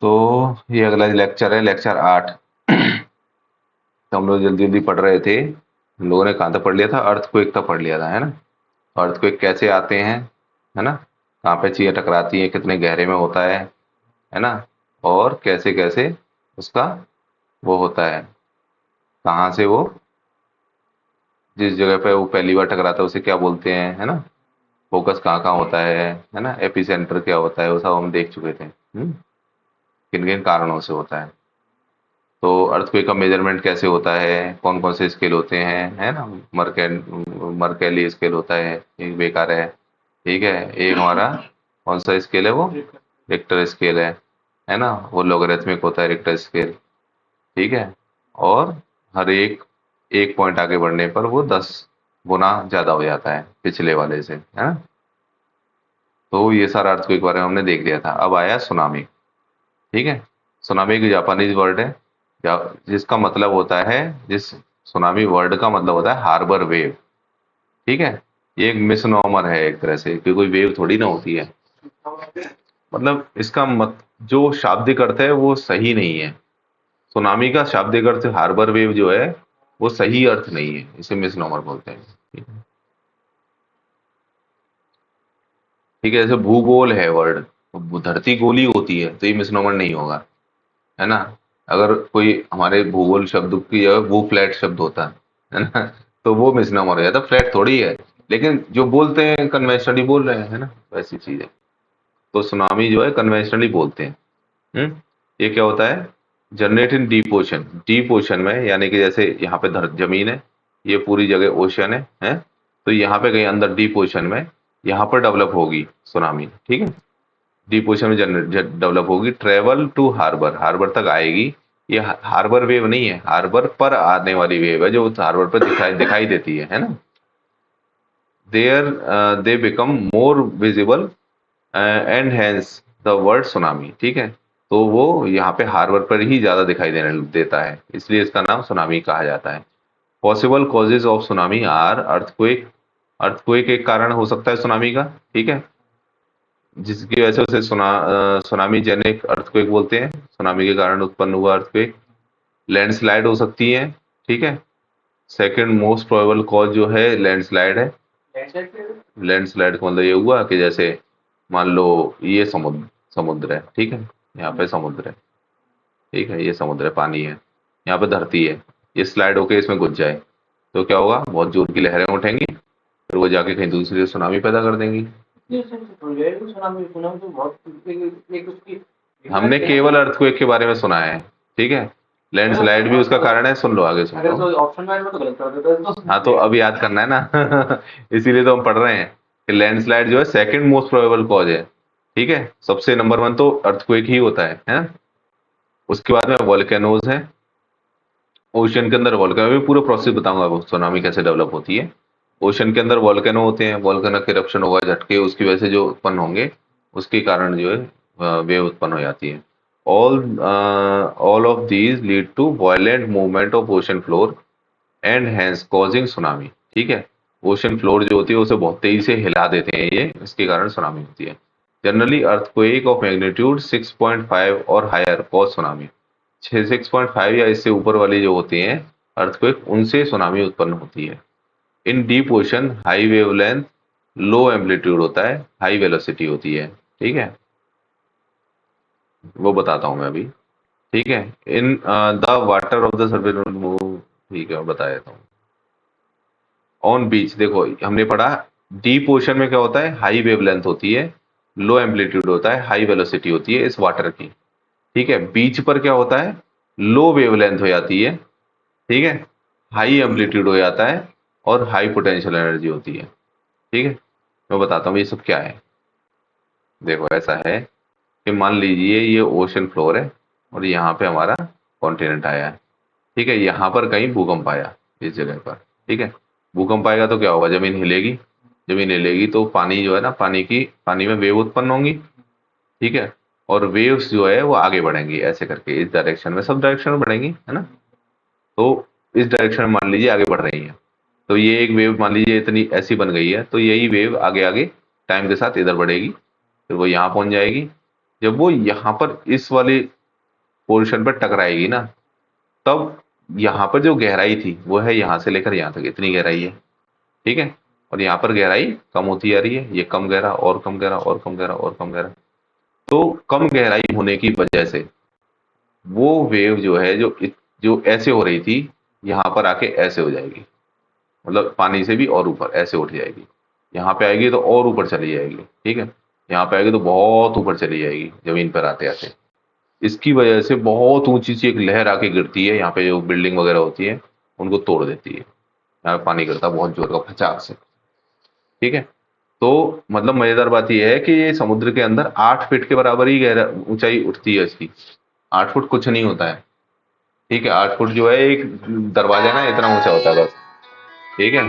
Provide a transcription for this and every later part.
तो ये अगला लेक्चर है, लेक्चर 8। तो हम लोग जल्दी जल्दी पढ़ रहे थे। हम लोगों ने कहाँ तक पढ़ लिया था? अर्थक्वेक तक पढ़ लिया था, है ना। अर्थक्वेक कैसे आते हैं, है ना, कहाँ पे चीजें टकराती हैं, कितने गहरे में होता है ना, और कैसे कैसे उसका वो होता है, कहाँ से वो, जिस जगह पे वो पहली बार टकराता है उसे क्या बोलते हैं, है ना, फोकस कहाँ कहाँ होता है ना, एपिसेंटर क्या होता है, वो सब हम देख चुके थे। किन किन कारणों से होता है। तो अर्थक्वेक का मेजरमेंट कैसे होता है, कौन कौन से स्केल होते हैं, है ना। मर्केली स्केल होता है, एक बेकार है, ठीक है। एक हमारा कौन सा स्केल है वो, रिक्टर स्केल है ना, वो लोगरिथमिक होता है रिक्टर स्केल, ठीक है। और हर एक एक पॉइंट आगे बढ़ने पर वो 10 गुना ज्यादा हो जाता है पिछले वाले से, है ना। तो ये सारा अर्थक्वेक के बारे में हमने देख लिया था। अब आया सुनामी, ठीक है। सुनामी एक जापानीज वर्ड है, जिसका मतलब होता है, जिस सुनामी वर्ड का मतलब होता है हार्बर वेव, ठीक है। ये एक मिसनॉमर है एक तरह से, कि कोई वेव थोड़ी ना होती है। मतलब इसका जो शाब्दिक अर्थ है वो सही नहीं है। सुनामी का शाब्दिक अर्थ हार्बर वेव जो है वो सही अर्थ नहीं है, इसे मिसनॉमर बोलते हैं। ठीक है, जैसे भूगोल है वर्ड, धरती गोली होती है तो ये मिसनॉमर नहीं होगा, है ना। अगर कोई हमारे भूगोल शब्द की जगह वो फ्लैट शब्द होता है ना, तो वो मिसनामर हो जाता। फ्लैट थोड़ी है, लेकिन जो बोलते हैं कन्वेंशनली बोल रहे हैं, है ना, वैसी चीज है। तो सुनामी जो है कन्वेंशनली बोलते हैं। ये क्या होता है? जनरेट इन डीप ओशन, डीप ओशन में, यानी कि जैसे यहाँ पे जमीन है, ये पूरी जगह ओशन है। तो यहाँ पे कहीं अंदर डीप ओशन में यहाँ पर डेवलप होगी सुनामी, ठीक है। डीप ओशन में डेवलप होगी, ट्रेवल टू हार्बर, हार्बर तक आएगी। ये हार्बर वेव नहीं है, हार्बर पर आने वाली वेव है, जो हार्बर पर दिखाई दिखाई देती है ना। There they become more visible and hence the word tsunami, ठीक है। तो वो यहाँ पे हार्बर पर ही ज्यादा दिखाई देने देता है, इसलिए इसका नाम सुनामी कहा जाता है। Possible causes of tsunami are earthquake, earthquake एक कारण हो सकता है सुनामी का, ठीक है, जिसकी वजह से उसे सुनामी जेनिक अर्थक्वेक बोलते हैं, सुनामी के कारण उत्पन्न हुआ अर्थक्वेक। लैंडस्लाइड हो सकती है, ठीक है। सेकंड मोस्ट प्रोबेबल कॉज जो है लैंडस्लाइड है। लैंडस्लाइड का मतलब ये हुआ कि जैसे मान लो ये समुद्र समुद्र है, ठीक है, यहाँ पे समुद्र है, ठीक है, ये समुद्र है, पानी है, यहाँ पे धरती है, ये स्लाइड होके इसमें घुस जाए तो क्या होगा? बहुत जोर की लहरें उठेंगी, फिर वो जाके कहीं दूसरी सुनामी पैदा कर देंगी। हमने केवल अर्थक्वेक के बारे में सुना है, ठीक है। लैंडस्लाइड भी उसका कारण है, सुन लो आगे, सुन लो। ऑप्शन में तो गलत कर देते। हाँ, तो अब याद करना है ना इसीलिए तो हम पढ़ रहे हैं कि लैंडस्लाइड जो है सेकंड मोस्ट प्रोबेबल कॉज है, ठीक है। सबसे नंबर 1 तो अर्थक्वेक ही होता है। उसके बाद में वोल्केनोज है, ओशन के अंदर वोल्केनो, भी पूरा प्रोसेस बताऊंगा वो सुनामी कैसे डेवलप होती है। ओशन के अंदर वोल्केनो होते हैं, वोल्केनो के इरप्शन होगा, झटके उसकी वजह से जो उत्पन्न होंगे, उसके कारण जो है वेव उत्पन्न हो जाती है। All of these lead to violent movement of ocean floor and hence causing tsunami, ठीक है। ओशन फ्लोर जो होती है उसे बहुत तेजी से हिला देते हैं ये, इसके कारण सुनामी होती है। जनरली अर्थक्वेक ऑफ मैग्नीट्यूड 6.5 और हायर कॉज सुनामी, 6.5 या इससे ऊपर वाली जो होती हैं अर्थक्वेक, उनसे सुनामी उत्पन्न होती है। इन डीप ओशन हाई वेवलेंथ, लो एम्पलीट्यूड होता है, हाई वेलोसिटी होती है, ठीक है। वो बताता हूं मैं अभी, ठीक है। In the water of the surface, ठीक है, बता देता हूँ। ऑन बीच देखो, हमने पढ़ा डीप ओशन में क्या होता है, हाई वेवलेंथ होती है, लो एम्पलीट्यूड होता है, हाई वेलोसिटी होती है इस वाटर की, ठीक है। बीच पर क्या होता है, लो वेवलेंथ हो जाती है, ठीक है, हाई एम्पलीट्यूड हो जाता है, और हाई पोटेंशियल एनर्जी होती है, ठीक है। मैं बताता हूँ ये सब क्या है। देखो ऐसा है कि मान लीजिए ये ओशन फ्लोर है, और यहाँ पे हमारा कॉन्टिनेंट आया है, ठीक है। यहाँ पर कहीं भूकंप आया इस जगह पर, ठीक है। भूकंप आएगा तो क्या होगा? जमीन हिलेगी, जमीन हिलेगी तो पानी जो है ना, पानी में वेव उत्पन्न होंगी, ठीक है। और वेव्स जो है वो आगे बढ़ेंगी ऐसे करके, इस डायरेक्शन में, सब डायरेक्शन में बढ़ेंगी, है ना। तो इस डायरेक्शन में मान लीजिए आगे बढ़ रही है, तो ये एक वेव मान लीजिए इतनी ऐसी बन गई है, तो यही वेव आगे आगे टाइम के साथ इधर बढ़ेगी, फिर वो यहाँ पहुंच जाएगी, जब वो यहाँ पर इस वाले पोर्शन पर टकराएगी ना, तब यहाँ पर जो गहराई थी वो है यहाँ से लेकर यहाँ तक, इतनी गहराई है, ठीक है। और यहाँ पर गहराई कम होती जा रही है, ये कम गहरा और कम गहरा और कम गहरा और कम गहरा। तो कम गहराई होने की वजह से वो वेव जो है, जो ऐसे हो रही थी, यहाँ पर आके ऐसे हो जाएगी, मतलब पानी से भी और ऊपर ऐसे उठ जाएगी। यहाँ पे आएगी तो और ऊपर चली जाएगी, ठीक है। यहाँ पे आएगी तो बहुत ऊपर चली जाएगी जमीन पर आते आते। इसकी वजह से बहुत ऊंची सी एक लहर आके गिरती है, यहाँ पे जो बिल्डिंग वगैरह होती है उनको तोड़ देती है। यहाँ पे पानी गिरता है बहुत जोर का, फचाक से, ठीक है। तो मतलब मजेदार बात यह है कि ये समुद्र के अंदर 8 फीट के बराबर ही गहरा ऊंचाई उठती है इसकी। 8 फुट कुछ नहीं होता है, ठीक है। 8 फुट जो है एक दरवाजा ना इतना ऊंचा होता है बस, ठीक है।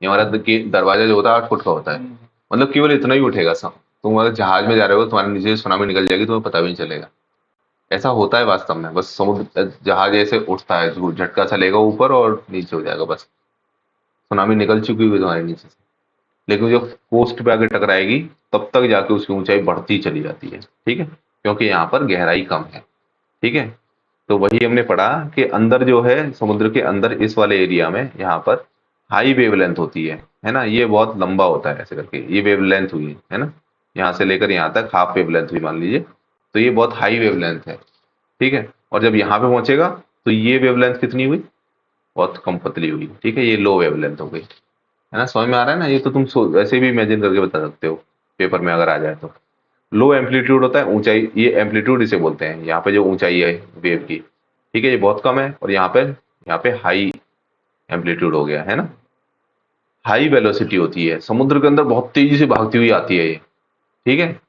ये हमारा दरवाजा जो होता है 8 फुट का होता है, मतलब केवल इतना ही उठेगा सब। तुम अगर जहाज में जा रहे हो, तुम्हारे नीचे सुनामी निकल जाएगी, तुम्हें पता भी नहीं चलेगा। ऐसा होता है वास्तव में, बस समुद्र जहाज ऐसे उठता है, झटका सा लेगा ऊपर और नीचे हो जाएगा बस, सुनामी निकल चुकी हुई तुम्हारे नीचे से। लेकिन जब कोस्ट पे आके टकराएगी, तब तक जाके उसकी ऊंचाई बढ़ती चली जाती है, ठीक है, क्योंकि यहाँ पर गहराई कम है, ठीक है। तो वही हमने पढ़ा कि अंदर जो है, समुद्र के अंदर इस वाले एरिया में यहाँ पर हाई वेवलेंथ होती है ना। ये बहुत लंबा होता है ऐसे करके, ये वेवलेंथ हुई है ना, यहाँ से लेकर यहाँ तक हाफ वेवलेंथ हुई मान लीजिए। तो ये बहुत हाई वेवलेंथ है, ठीक है। और जब यहाँ पे पहुंचेगा तो ये वेवलेंथ कितनी हुई, बहुत कम पतली हुई, ठीक है, ये लो वेवलेंथ हो गई, है ना। समझ में आ रहा है ना, ये तो तुम वैसे भी इमेजिन करके बता सकते हो पेपर में अगर आ जाए तो। लो एम्पलीट्यूड होता है ऊंचाई, ये एम्पलीट्यूड इसे बोलते हैं, यहाँ पे जो ऊंचाई है वेव की, ठीक है, ये बहुत कम है। और यहाँ पे हाई एम्पलीट्यूड हो गया, है ना। हाई वेलोसिटी होती है, समुद्र के अंदर बहुत तेजी से भागती हुई आती है ये, ठीक है।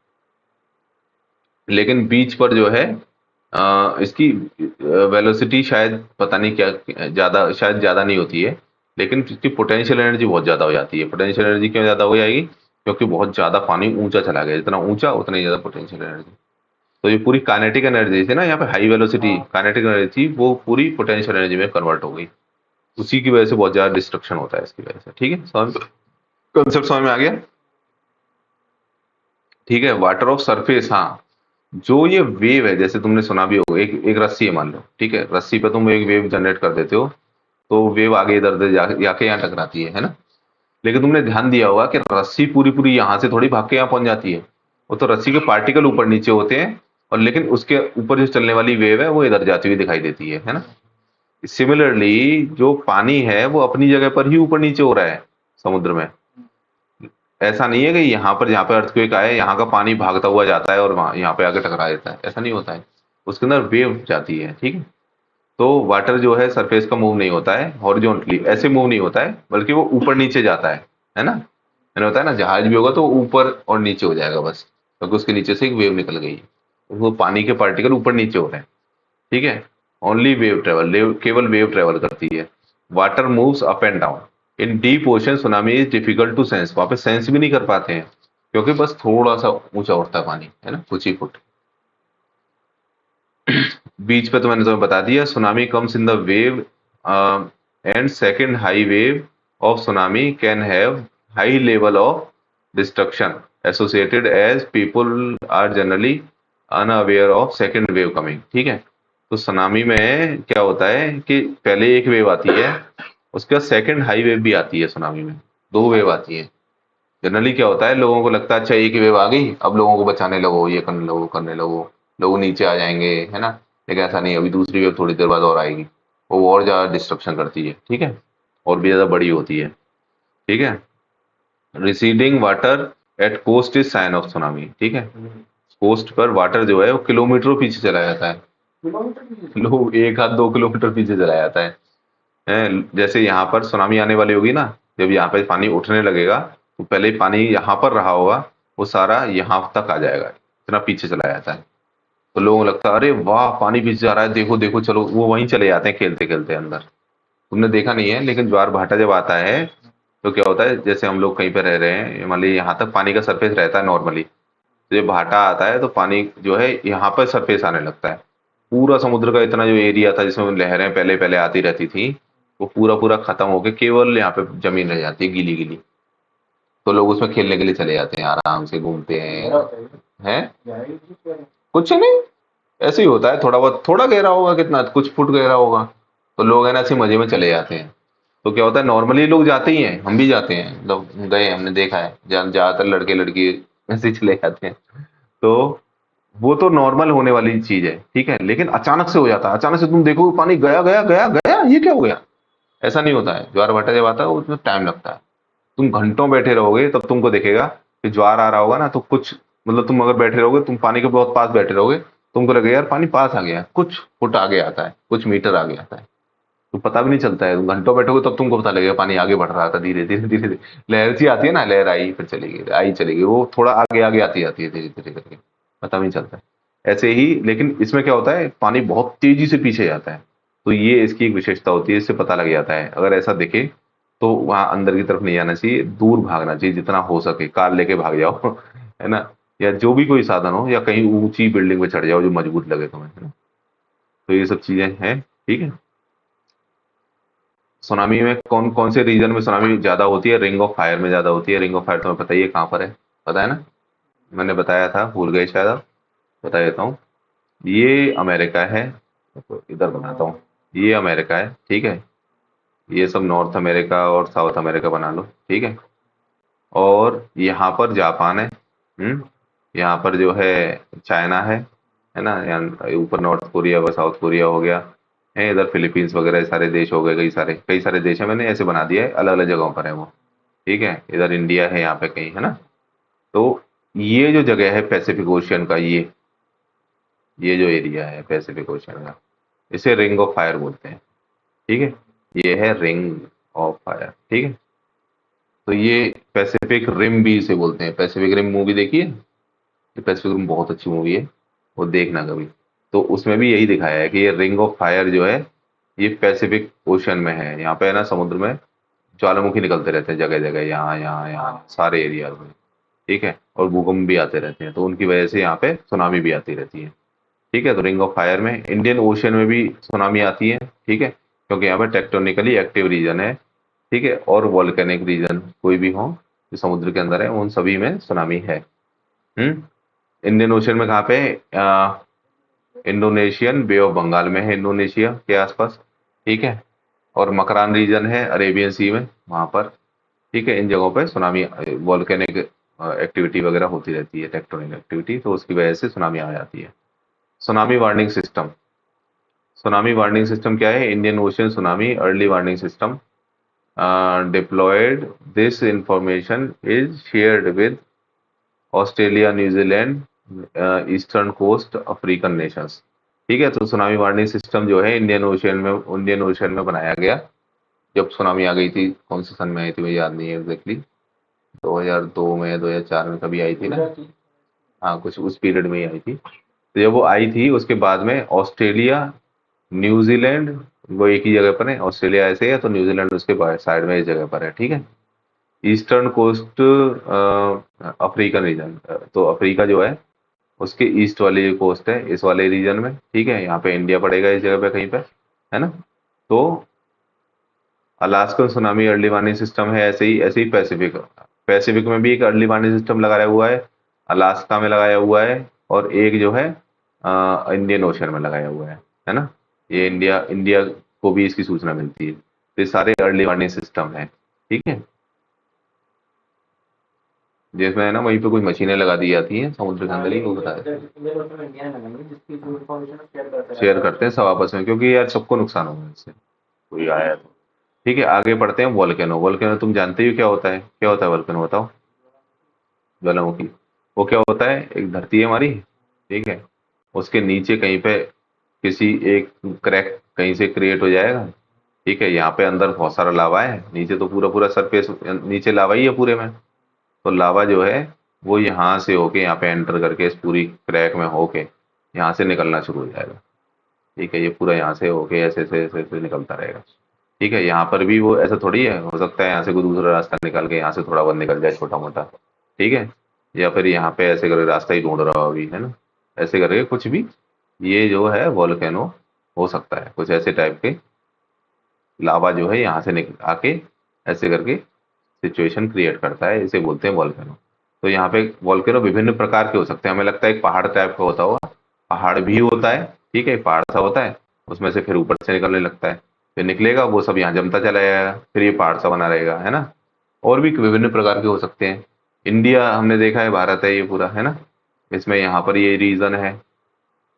लेकिन बीच पर जो है इसकी वेलोसिटी शायद पता नहीं क्या, ज्यादा शायद ज्यादा नहीं होती है, लेकिन इसकी पोटेंशियल एनर्जी बहुत ज्यादा हो जाती है। पोटेंशियल एनर्जी क्यों ज्यादा हो जाएगी, क्योंकि बहुत ज्यादा पानी ऊंचा चला गया, जितना ऊंचा उतना ही ज्यादा पोटेंशियल एनर्जी। तो ये पूरी काइनेटिक एनर्जी थी ना, यहाँ पे हाई वेलोसिटी काइनेटिक एनर्जी थी, वो पूरी पोटेंशियल एनर्जी में कन्वर्ट हो गई। उसी की वजह से बहुत ज्यादा डिस्ट्रक्शन होता है इसकी वजह से, ठीक है। कॉन्सेप्ट समझ में आ गया, ठीक है। वाटर ऑफ सरफेस, हाँ, जो ये वेव है, जैसे तुमने सुना भी होगा, एक एक रस्सी है मान लो, ठीक है, रस्सी पे तुम एक वेव जनरेट कर देते हो, तो वेव आगे इधर उधर जाके यहाँ टकराती है ना। लेकिन तुमने ध्यान दिया होगा कि रस्सी पूरी पूरी यहाँ से थोड़ी भाग के यहाँ पहुंच जाती है, वो तो रस्सी के पार्टिकल ऊपर नीचे होते हैं, और लेकिन उसके ऊपर जो चलने वाली वेव है वो इधर जाती हुई दिखाई देती है ना। सिमिलरली जो पानी है वो अपनी जगह पर ही ऊपर नीचे हो रहा है समुद्र में। ऐसा नहीं है कि यहाँ पर जहाँ पे अर्थक्वेक आए यहाँ का पानी भागता हुआ जाता है और वहाँ यहाँ पे आके टकरा देता है, ऐसा नहीं होता है। उसके अंदर वेव जाती है, ठीक है। तो वाटर जो है सरफेस का मूव नहीं होता है हॉरिजॉन्टली, ऐसे मूव नहीं होता है, बल्कि वो ऊपर नीचे जाता है ना। मैंने बताया ना, जहाज भी होगा तो ऊपर और नीचे हो जाएगा बस, क्योंकि उसके नीचे से एक वेव निकल गई है, वो पानी के पार्टिकल ऊपर नीचे हो रहे हैं, ठीक है। ओनली वेव ट्रेवल, केवल वेव ट्रेवल करती है। Water moves up and down in deep ocean, tsunami is difficult to sense, वहां पे सेंस भी नहीं कर पाते हैं, क्योंकि बस थोड़ा सा ऊंचा उठता है पानी, है ना, कुछ ही फुट। बीच पे तो मैंने तुम्हें बता दिया, tsunami comes in the wave and second high wave of tsunami can have high level of destruction associated as people are generally unaware of second wave coming, ठीक है। तो सुनामी में क्या होता है कि पहले एक वेव आती है, उसके बाद सेकेंड हाई वेव भी आती है सुनामी में, दो वेव आती है। जनरली क्या होता है, लोगों को लगता है अच्छा एक वेव आ गई, अब लोगों को बचाने लगो, ये करने लगो करने लगो, लोग नीचे आ जाएंगे, है ना। लेकिन ऐसा नहीं, अभी दूसरी वेव थोड़ी देर बाद और आएगी, वो और ज्यादा डिस्ट्रक्शन करती है, ठीक है, और भी ज्यादा बड़ी होती है, ठीक है। Receding water at coast is sign of tsunami, ठीक है। कोस्ट पर वाटर जो है वो किलोमीटरों पीछे चला जाता है, लोग 1 आध 2 किलोमीटर पीछे चला जाता है। जैसे यहाँ पर सुनामी आने वाली होगी ना, जब यहाँ पे पानी उठने लगेगा, तो पहले ही पानी यहाँ पर रहा होगा, वो सारा यहाँ तक आ जाएगा, इतना पीछे चला जाता है। तो लोगों को लगता है अरे वाह पानी पीछे जा रहा है, देखो देखो, चलो वो वहीं चले जाते हैं खेलते खेलते अंदर। तुमने देखा नहीं है, लेकिन ज्वार भाटा जब आता है तो क्या होता है, जैसे हम लोग कहीं पे रह रहे हैं, मान लीजिए यहाँ तक पानी का सरफेस रहता है नॉर्मली, तो जब भाटा आता है तो पानी जो है यहाँ पर सरफेस आने लगता है। पूरा समुद्र का इतना जो एरिया था जिसमें लहरें पहले पहले आती रहती थी, वो पूरा पूरा खत्म होके केवल यहाँ पे जमीन रह जाती है गीली गीली, तो लोग उसमें खेलने के लिए चले जाते हैं, आराम से घूमते हैं। कुछ नहीं, ऐसे ही होता है, थोड़ा बहुत, थोड़ा गहरा होगा, कितना कुछ फुट गहरा होगा, तो लोग है ना ऐसे मजे में चले जाते हैं। तो क्या होता है, नॉर्मली लोग जाते ही हैं, हम भी जाते हैं, मतलब गए, हमने देखा है, ज्यादातर लड़के लड़की ऐसे ही चले जाते हैं। तो वो तो नॉर्मल होने वाली चीज है, ठीक है, लेकिन अचानक से हो जाता है, अचानक से तुम देखो पानी गया गया गया गया, ये क्या हो गया। ऐसा नहीं होता है, ज्वार भाटा जब आता है उसमें टाइम लगता है। तुम घंटों बैठे रहोगे तब तुमको दिखेगा कि ज्वार आ रहा होगा ना, तो कुछ, मतलब तुम अगर बैठे रहोगे, तुम पानी के बहुत पास बैठे रहोगे, तुमको लगेगा यार पानी पास आ गया है, कुछ फुट आगे आता है, कुछ मीटर आगे आता है, तो पता भी नहीं चलता है, तुम घंटों बैठोगे तब तुमको पता लगेगा पानी आगे बढ़ रहा था, धीरे धीरे धीरे धीरे। लहर सी आती है ना, लहर आई फिर चली गई, आई चली गई, वो थोड़ा आगे आगे आती आती है, धीरे धीरे करके, पता भी नहीं चलता है। ऐसे ही, लेकिन इसमें क्या होता है, पानी बहुत तेजी से पीछे जाता है, तो ये इसकी एक विशेषता होती है, इससे पता लग जाता है, अगर ऐसा दिखे तो वहां अंदर की तरफ नहीं जाना चाहिए, दूर भागना चाहिए जितना हो सके, कार लेके भाग जाओ है ना, या जो भी कोई साधन हो, या कहीं ऊंची बिल्डिंग पे चढ़ जाओ जो मजबूत लगे तुम्हें, है ना। तो ये सब चीजें हैं, ठीक है। सुनामी में कौन कौन से रीजन में सुनामी ज्यादा होती है, रिंग ऑफ फायर में ज्यादा होती है। रिंग ऑफ फायर तुम्हें पता ही है कहाँ पर है, पता है ना, मैंने बताया था, भूल गए शायद आप, बता देता हूँ। ये अमेरिका है, तो इधर बनाता हूँ, ये अमेरिका है, ठीक है, ये सब नॉर्थ अमेरिका और साउथ अमेरिका बना लो, ठीक है। और यहाँ पर जापान है, यहाँ पर जो है चाइना है ना, यहाँ ऊपर नॉर्थ कोरिया व साउथ कोरिया हो गया है, इधर फिलीपींस वगैरह सारे देश हो गए, कई सारे देश है, मैंने ऐसे बना दिया है, अलग अलग जगहों पर है वो, ठीक है। इधर इंडिया है यहाँ पे कहीं, है ना। तो ये जो जगह है पैसिफिक ओशियन का, ये जो एरिया है पैसिफिक ओशियन का, इसे रिंग ऑफ फायर बोलते हैं, ठीक है। ये है रिंग ऑफ फायर, ठीक है। तो ये पैसिफिक रिम भी इसे बोलते हैं, पैसिफिक रिम मूवी देखी है, ये पैसिफिक रिम बहुत अच्छी मूवी है, वो देखना कभी। तो उसमें भी यही दिखाया है कि ये रिंग ऑफ फायर जो है, ये पैसिफिक ओशन में है, यहाँ पे है ना समुद्र में ज्वालामुखी निकलते रहते हैं जगह जगह, यहाँ यहाँ यहाँ सारे एरिया में, ठीक है, और भूकंप भी आते रहते हैं, तो उनकी वजह से यहाँ पे सुनामी भी आती रहती है, ठीक है। तो रिंग ऑफ फायर में इंडियन ओशन में भी सुनामी आती है, ठीक है, क्योंकि यहाँ पे टेक्टोनिकली एक्टिव रीजन है, ठीक है, और वॉल्केनिक रीजन कोई भी हो जो समुद्र के अंदर है, उन सभी में सुनामी है। हम्म इंडियन ओशन में कहाँ पे, इंडोनेशियन बे ऑफ बंगाल में है, इंडोनेशिया के आसपास, ठीक है, और मकरान रीजन है अरेबियन सी में, वहां पर, ठीक है। इन जगहों पे सुनामी, वॉल्केनिक एक्टिविटी वगैरह होती रहती है, टेक्टोनिक एक्टिविटी, तो उसकी वजह से सुनामी आ जाती है। Tsunami warning system, tsunami warning system क्या है, Indian ocean tsunami early warning system deployed, this information is shared with Australia, New Zealand, eastern coast African nations, ठीक है। तो सुनामी वार्निंग सिस्टम जो है इंडियन ओशन में बनाया गया, जब सुनामी आ गई थी, कौन से सन में आई थी मुझे याद नहीं है एग्जैक्टली, 2002 में, 2004 में कभी आई थी ना, हाँ कुछ उस पीरियड में ही आई थी। तो जब वो आई थी उसके बाद में ऑस्ट्रेलिया, न्यूजीलैंड, वो एक ही जगह पर है, ऑस्ट्रेलिया ऐसे है तो न्यूजीलैंड उसके साइड में इस जगह पर है, ठीक है। ईस्टर्न कोस्ट अफ्रीकन रीजन, तो अफ्रीका जो है उसके ईस्ट वाली जो कोस्ट है, इस वाले रीजन में, ठीक है, यहाँ पे इंडिया पड़ेगा इस जगह पे कहीं पे, है ना। तो Alaskan tsunami early warning system है, ऐसे ही पैसिफिक, पैसिफिक में भी एक अर्ली वार्निंग सिस्टम लगाया हुआ है, अलास्का में लगाया हुआ है, और एक जो है इंडियन ओशन में लगाया हुआ है ना। ये इंडिया इंडिया को भी इसकी सूचना मिलती है, तो ये सारे अर्ली वार्निंग सिस्टम है, ठीक है। जिसमें है ना वहीं पे कुछ मशीनें लगा दी जाती हैं समुद्र के अंदर ही, वो बता शेयर करते हैं सब आपस में, क्योंकि यार सबको नुकसान होगा इससे, कोई आया तो, ठीक है। आगे बढ़ते हैं, वोल्केनो, वोल्केनो तुम जानते ही हो क्या होता है, क्या होता है वोल्केनो, बताओ। ज्वालामुखी, वो क्या होता है, एक धरती है हमारी, ठीक है, उसके नीचे कहीं पे किसी एक क्रैक कहीं से क्रिएट हो जाएगा, ठीक है। यहाँ पे अंदर बहुत सारा लावा है, नीचे तो पूरा पूरा सरफेस नीचे लावा ही है पूरे में, तो लावा जो है वो यहाँ से होके यहाँ पे एंटर करके इस पूरी क्रैक में होके यहाँ से निकलना शुरू हो जाएगा, ठीक है। ये पूरा यहाँ से होके ऐसे ऐसे ऐसे ऐसे निकलता रहेगा, ठीक है। यहाँ पर भी वो ऐसा थोड़ी है, हो सकता है यहाँ से कोई दूसरा रास्ता निकल के यहाँ से थोड़ा बहुत निकल जाए छोटा मोटा, ठीक है, या फिर यहाँ पे ऐसे करके रास्ता ही ढूंढ रहा हो अभी, है ना, ऐसे करके कुछ भी, ये जो है वॉल्केनो हो सकता है, कुछ ऐसे टाइप के लावा जो है यहाँ से निकल आके ऐसे करके सिचुएशन क्रिएट करता है, इसे बोलते हैं वॉल्केनो। तो यहाँ पे वॉल्केनो विभिन्न प्रकार के हो सकते हैं, हमें लगता है एक पहाड़ टाइप का होता होगा, पहाड़ भी होता है, ठीक है, एक पहाड़ सा होता है, उसमें से फिर ऊपर से निकलने लगता है, फिर निकलेगा वो सब यहाँ जमता चला जाएगा, फिर ये पहाड़ सा बना रहेगा, है ना। और भी विभिन्न प्रकार के हो सकते हैं। इंडिया हमने देखा है, भारत है ये पूरा, है ना, इसमें यहाँ पर ये रीजन है,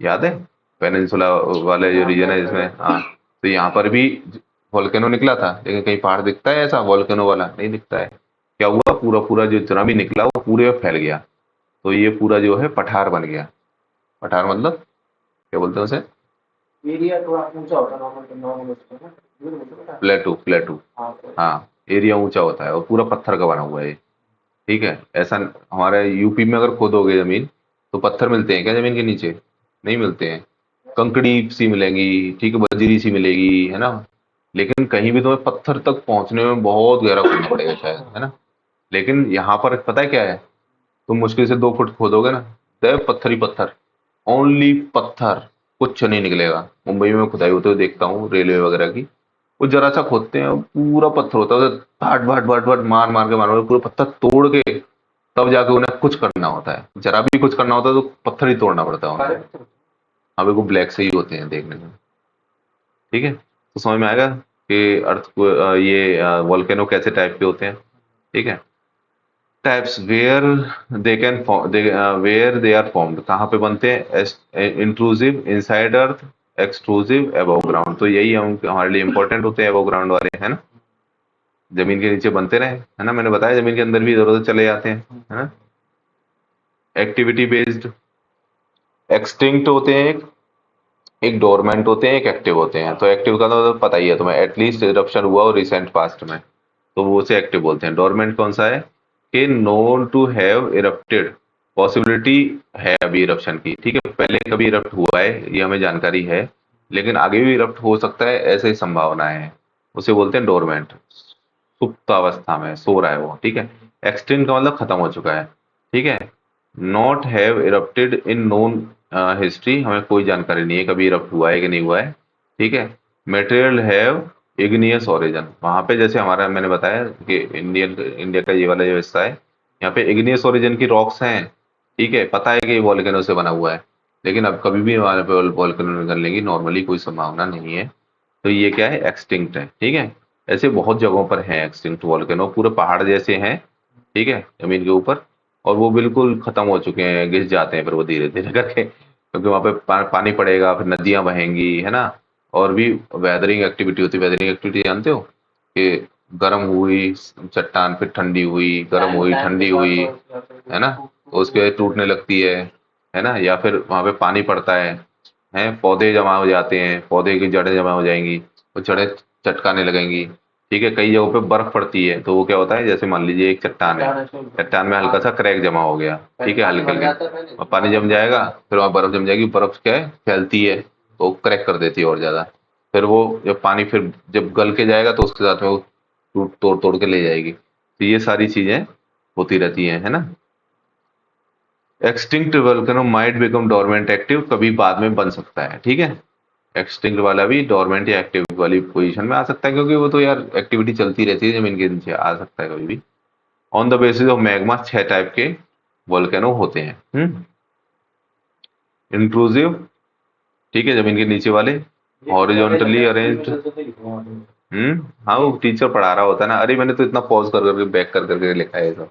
याद है, पेनिनसुला वाले जो रीजन है जिसमें, हाँ, तो यहाँ पर भी वॉल्केनो निकला था, लेकिन कहीं पहाड़ दिखता है ऐसा वॉल्केनो वाला, नहीं दिखता है। क्या हुआ, पूरा पूरा जो जितना भी निकला वो पूरे में फैल गया, तो ये पूरा जो है पठार बन गया। पठार मतलब क्या बोलते हैं उसे, एरिया थोड़ा ऊंचा होता है नॉर्मल नॉर्मल उसका ना, ये बोलते हैं प्लेटू, प्लेटू, हाँ हाँ, एरिया ऊंचा होता है और पूरा पत्थर का बना हुआ है ये, ठीक है। ऐसा हमारे यूपी में अगर खोदोगे जमीन, तो पत्थर मिलते हैं क्या जमीन के नीचे, नहीं मिलते हैं, कंकड़ी सी मिलेंगी, ठीक है, बजरी सी मिलेगी, है ना, लेकिन कहीं भी तुम्हें पत्थर तक पहुंचने में बहुत गहरा खोदना पड़ेगा शायद, है ना। लेकिन यहाँ पर पता है क्या है, तुम मुश्किल से 2 फुट खोदोगे ना, तो पत्थर ही पत्थर, ओनली पत्थर, कुछ नहीं निकलेगा। मुंबई में खुदाई होते हुए देखता हूँ रेलवे वगैरह की, वो जरा सा खोदते हैं पूरा पत्थर होता है, भाट भाट भाट भाट मार मार के मारो, पूरा पत्थर तोड़ के तब जाके उन्हें कुछ करना होता है, जरा भी कुछ करना होता है तो पत्थर ही तोड़ना पड़ता है उन्हें। हाँ बिल्कुल ब्लैक से ही होते हैं देखने में, ठीक है, तो समझ में आएगा कि अर्थ को ये वॉल्केनो कैसे टाइप के होते हैं, ठीक है। Types where they can where they are formed, कहाँ पे बनते हैं, intrusive inside earth, extrusive above ground, तो यही हम हमारे लिए इंपॉर्टेंट होते हैं अबव ग्राउंड वाले, है ना, जमीन के नीचे बनते रहे, है ना, मैंने बताया जमीन के अंदर भी इधर उधर चले जाते हैं, है ना। एक्टिविटी बेस्ड, एक्सटिंक्ट होते हैं, एक डोरमेंट होते हैं, एक एक्टिव होते हैं। तो एक्टिव का तो पता ही है तुम्हें, एटलीस्ट इरप्शन हुआ हो रिसेंट पास्ट में, तो वो उसे एक्टिव बोलते हैं। डोरमेंट कौन सा है, कि known to have erupted, possibility है अभी इरप्शन की, ठीक है, पहले कभी इरप्ट हुआ है ये हमें जानकारी है, लेकिन आगे भी इरप्ट हो सकता है ऐसे ही संभावना है, उसे बोलते हैं डोरमेंट, सुप्त अवस्था में सो रहा है वो, ठीक है। एक्सटिंक्ट का मतलब खत्म हो चुका है, ठीक है। Not have erupted in known history, हमें कोई जानकारी नहीं है कभी इरप्ट हुआ है कि नहीं हुआ है, ठीक है। मटेरियल हैव इग्नियस ओरिजिन, वहां पे जैसे हमारा मैंने बताया कि इंडिया का ये वाला जो हिस्सा है, यहाँ पे इग्नियस ओरिजिन की रॉक्स हैं, ठीक है, पता है कि ये वॉल्केनो से बना हुआ है, लेकिन अब कभी भी हमारे पे वॉल्केनो निकलने की नॉर्मली कोई संभावना नहीं है, तो ये क्या है, एक्सटिंक्ट है, ठीक है। ऐसे बहुत जगहों पर है एक्सटिंक्ट वॉल्केनो, पूरे पहाड़ जैसे हैं, ठीक है, जमीन के ऊपर, और वो बिल्कुल खत्म हो चुके हैं, घिस जाते हैं फिर वो धीरे धीरे करके, क्योंकि वहां पे पानी पड़ेगा, फिर नदियां बहेंगी, है ना, और भी वेदरिंग एक्टिविटी होती है। वेदरिंग एक्टिविटी जानते हो, कि गर्म हुई चट्टान, फिर ठंडी हुई, गर्म हुई ठंडी हुई, है ना, तो उसके टूटने लगती है ना, या फिर वहां पे पानी पड़ता है, पौधे जमा हो जाते हैं, पौधे की जड़ें जमा हो जाएंगी, वो जड़ें चटकाने लगेंगी, ठीक है। कई जगहों पे बर्फ पड़ती है, तो वो क्या होता है, जैसे मान लीजिए एक चट्टान है, चट्टान में हल्का सा क्रैक जमा हो गया, ठीक है, हल्के हल्के, और पानी जम जाएगा, फिर वहां बर्फ जम जाएगी, बर्फ क्या है फैलती है, तो क्रैक कर देती है और ज्यादा, फिर वो जब पानी फिर जब गल के जाएगा तो उसके साथ में वो टूट तोड़ तोड़ के ले जाएगी, तो ये सारी चीजें होती रहती हैं, है ना। Extinct volcano might become dormant active, कभी बाद में बन सकता है, ठीक है। एक्सटिंक्ट वाला भी डोरमेंट या एक्टिव वाली पोजीशन में आ सकता है, क्योंकि वो तो यार एक्टिविटी चलती रहती है जमीन के नीचे, आ सकता है कभी भी। On the basis of magma 6 type के वोल्केनो होते हैं। इंट्रूसिव, ठीक है, जमीन के नीचे वाले, हॉरिजॉन्टली अरेंज्ड, हाँ वो टीचर पढ़ा रहा होता है ना, अरे मैंने तो इतना पॉज कर करके बैक कर करके लिखा है ये सब,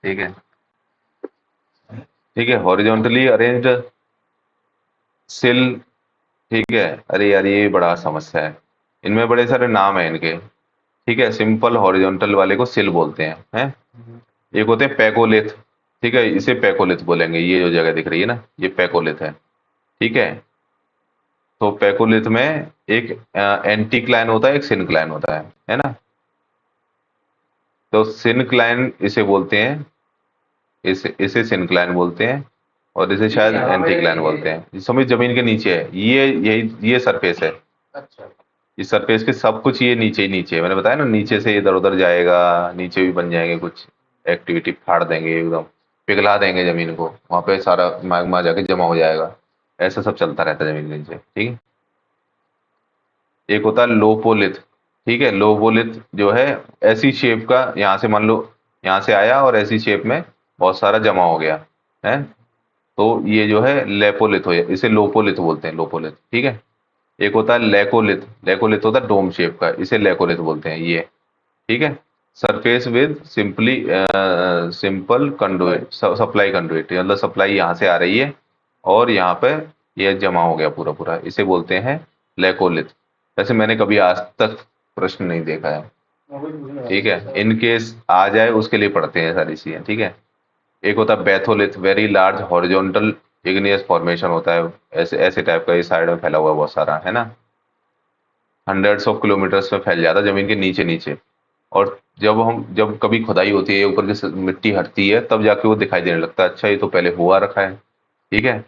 ठीक है, ठीक है, हॉरिजॉन्टली अरेंज्ड सिल, ठीक है। अरे यार ये बड़ा समस्या है, इनमें बड़े सारे नाम है इनके, ठीक है। सिंपल हॉरिजॉन्टल वाले को सिल बोलते हैं। एक होते हैं पैकोलिथ, ठीक है, इसे पैकोलिथ बोलेंगे, ये जो जगह दिख रही है ना, ये पैकोलिथ है, ठीक है। तो पैकोलिथ में एक एंटीक्लाइन होता है, एक सिनक्लाइन होता है ना। तो सिनक्लाइन इसे बोलते हैं, इसे सिनक्लाइन बोलते हैं, और इसे शायद एंटीक्लाइन बोलते हैं। ये समझ जमीन के नीचे है, ये सरफेस है, अच्छा इस सरफेस के सब कुछ ये नीचे ही नीचे है, मैंने बताया ना, नीचे से इधर उधर जाएगा, नीचे भी बन जाएंगे कुछ, एक्टिविटी फाड़ देंगे एकदम, पिघला देंगे जमीन को, वहां पे सारा मैग्मा जाके जमा हो जाएगा, ऐसा सब चलता रहता है जमीन के नीचे, ठीक है। एक होता है लोपोलिथ, ठीक है, लोबोलिथ जो है ऐसी शेप का, यहाँ से मान लो यहाँ से आया और ऐसी शेप में बहुत सारा जमा हो गया है, तो ये जो है लेपोलिथ हो, इसे लोपोलिथ बोलते हैं, लोपोलिथ। ठीक है, एक होता है लेकोलिथ, लेकोलिथ होता है डोम शेप का, इसे लेकोलिथ बोलते हैं ये। ठीक है, surface with simple conduit, supply conduit, मतलब सप्लाई यहाँ से आ रही है और यहाँ पे ये जमा हो गया पूरा पूरा, इसे बोलते हैं लेकोलिथ। वैसे मैंने कभी आज तक प्रश्न नहीं देखा है। ठीक है, इन केस आ जाए उसके लिए पढ़ते हैं सारी चीजें। ठीक है, एक होता है batholith, very large horizontal igneous formation होता है, ऐसे ऐसे टाइप का, इस साइड में फैला हुआ है बहुत सारा, है ना, हंड्रेड्स ऑफ किलोमीटर्स में फैल जाता है जमीन के नीचे नीचे। और जब कभी खुदाई होती है, ऊपर की मिट्टी हटती है, तब जाके वो दिखाई देने लगता है, अच्छा ये तो पहले हुआ रखा है। ठीक है,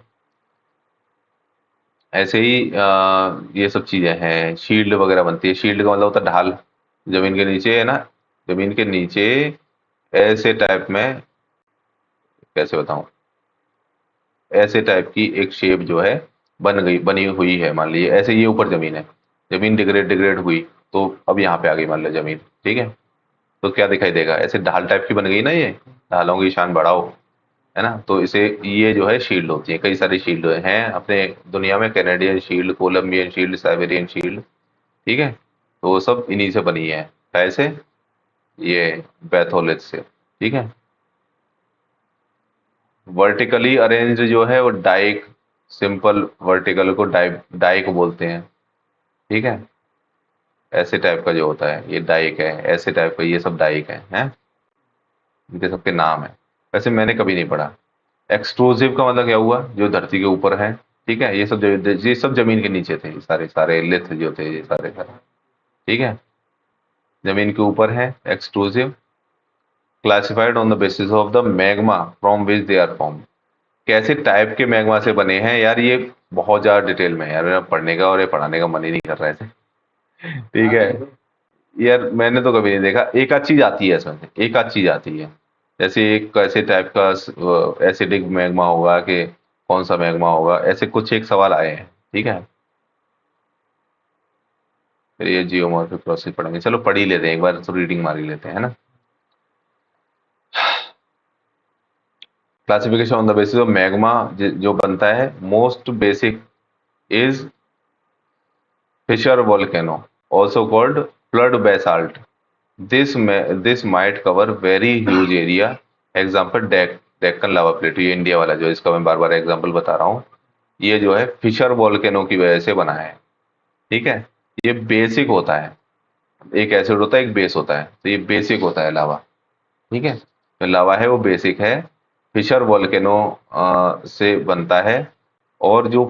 ऐसे ही ये सब चीजें हैं, शील्ड वगैरह बनती है। शील्ड का मतलब होता है ढाल, जमीन के नीचे है ना, जमीन के नीचे ऐसे टाइप में, कैसे बताऊं, ऐसे टाइप की एक शेप जो है बनी हुई है, मान लीजिए ऐसे, ये ऊपर जमीन है, जमीन डिग्रेड डिग्रेड हुई, तो अब यहाँ पे आ गई मान लो जमीन। ठीक है, तो क्या दिखाई देगा, ऐसे ढाल टाइप की बन गई ना, ये ढालों की शान बढ़ाओ, है ना, तो इसे, ये जो है शील्ड होती है। कई सारी शील्ड हैं अपने दुनिया में, Canadian shield, Colombian shield, Siberian shield. ठीक है, तो वो सब इन्हीं से बनी है, कैसे, ये बैथोलिथ से। ठीक है, वर्टिकली अरेंज्ड जो है वो डाइक, सिंपल वर्टिकल को डाइक बोलते हैं। ठीक है, ऐसे टाइप का जो होता है ये डाइक है, ऐसे टाइप का, ये सब डाइक है, इनके सबके नाम है। वैसे मैंने कभी नहीं पढ़ा। एक्सट्रूसिव का मतलब क्या हुआ, जो धरती के ऊपर है। ठीक है, ये सब जमीन के नीचे थे, ये सारे सारे लिथ जो थे, ये सारे सारे। ठीक है, जमीन के ऊपर है extrusive, classified on the basis of the magma from which they are form. कैसे टाइप के मैग्मा से बने हैं यार, ये बहुत ज्यादा डिटेल में है यार, मेरा पढ़ने का और ये पढ़ाने का मन ही नहीं कर रहा है ऐसे। ठीक है यार, मैंने तो कभी नहीं देखा, एक आध चीज आती है इसमें से, एक आध चीज आती है, जैसे एक ऐसे टाइप का एसिडिक मैग्मा होगा कि कौन सा मैग्मा होगा, ऐसे कुछ एक सवाल आए हैं। ठीक है, फिर ये जियोमॉर्फिक प्रोसेस पढ़ेंगे, चलो पढ़ ही लेते हैं एक बार, तो रीडिंग मार ही लेते हैं, है ना। Classification on the basis of magma, जो बनता है, most basic is fissure volcano, also called flood basalt. This might cover very huge area. Example Deccan lava plate, ये इंडिया वाला जो, इसका मैं बार बार एग्जाम्पल बता रहा हूँ, ये जो है फिशर वोल्केनो की वजह से बना है। ठीक है, ये बेसिक होता है, एक एसिड होता है एक बेस होता है, तो ये बेसिक होता है लावा। ठीक है, जो लावा है वो बेसिक है, फिशर वोल्केनो से बनता है। और जो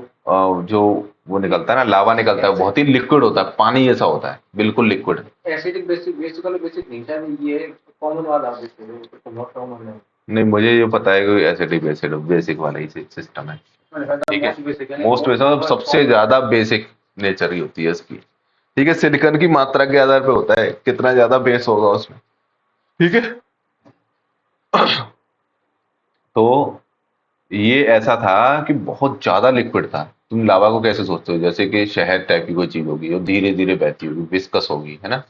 वो निकलता है ना, लावा निकलता है, वो बहुत ही लिक्विड होता है, पानी जैसा होता है, बिल्कुल लिक्विड। एसिडिक बेसिक, बेसिक वाला बेसिक नहीं शायद, ये कॉमन वाला बेसिक है, तो बहुत कॉमन है। नहीं, मुझे ये पता है कि एसिडिक बेसिड बेसिक वाला ही सिस्टम है। ठीक है, मोस्ट बेसिक मतलब सबसे ज्यादा बेसिक नेचर ही होती है इसकी। ठीक है, सिलिकॉन की मात्रा के आधार पे होता है कितना ज्यादा बेस होगा उसमें। ठीक है, तो ये ऐसा था कि बहुत ज्यादा लिक्विड था। तुम लावा को कैसे सोचते हो, जैसे कि शहद टाइप की कोई चीज होगी, जो धीरे धीरे बहती होगी, विस्कस होगी, है ना।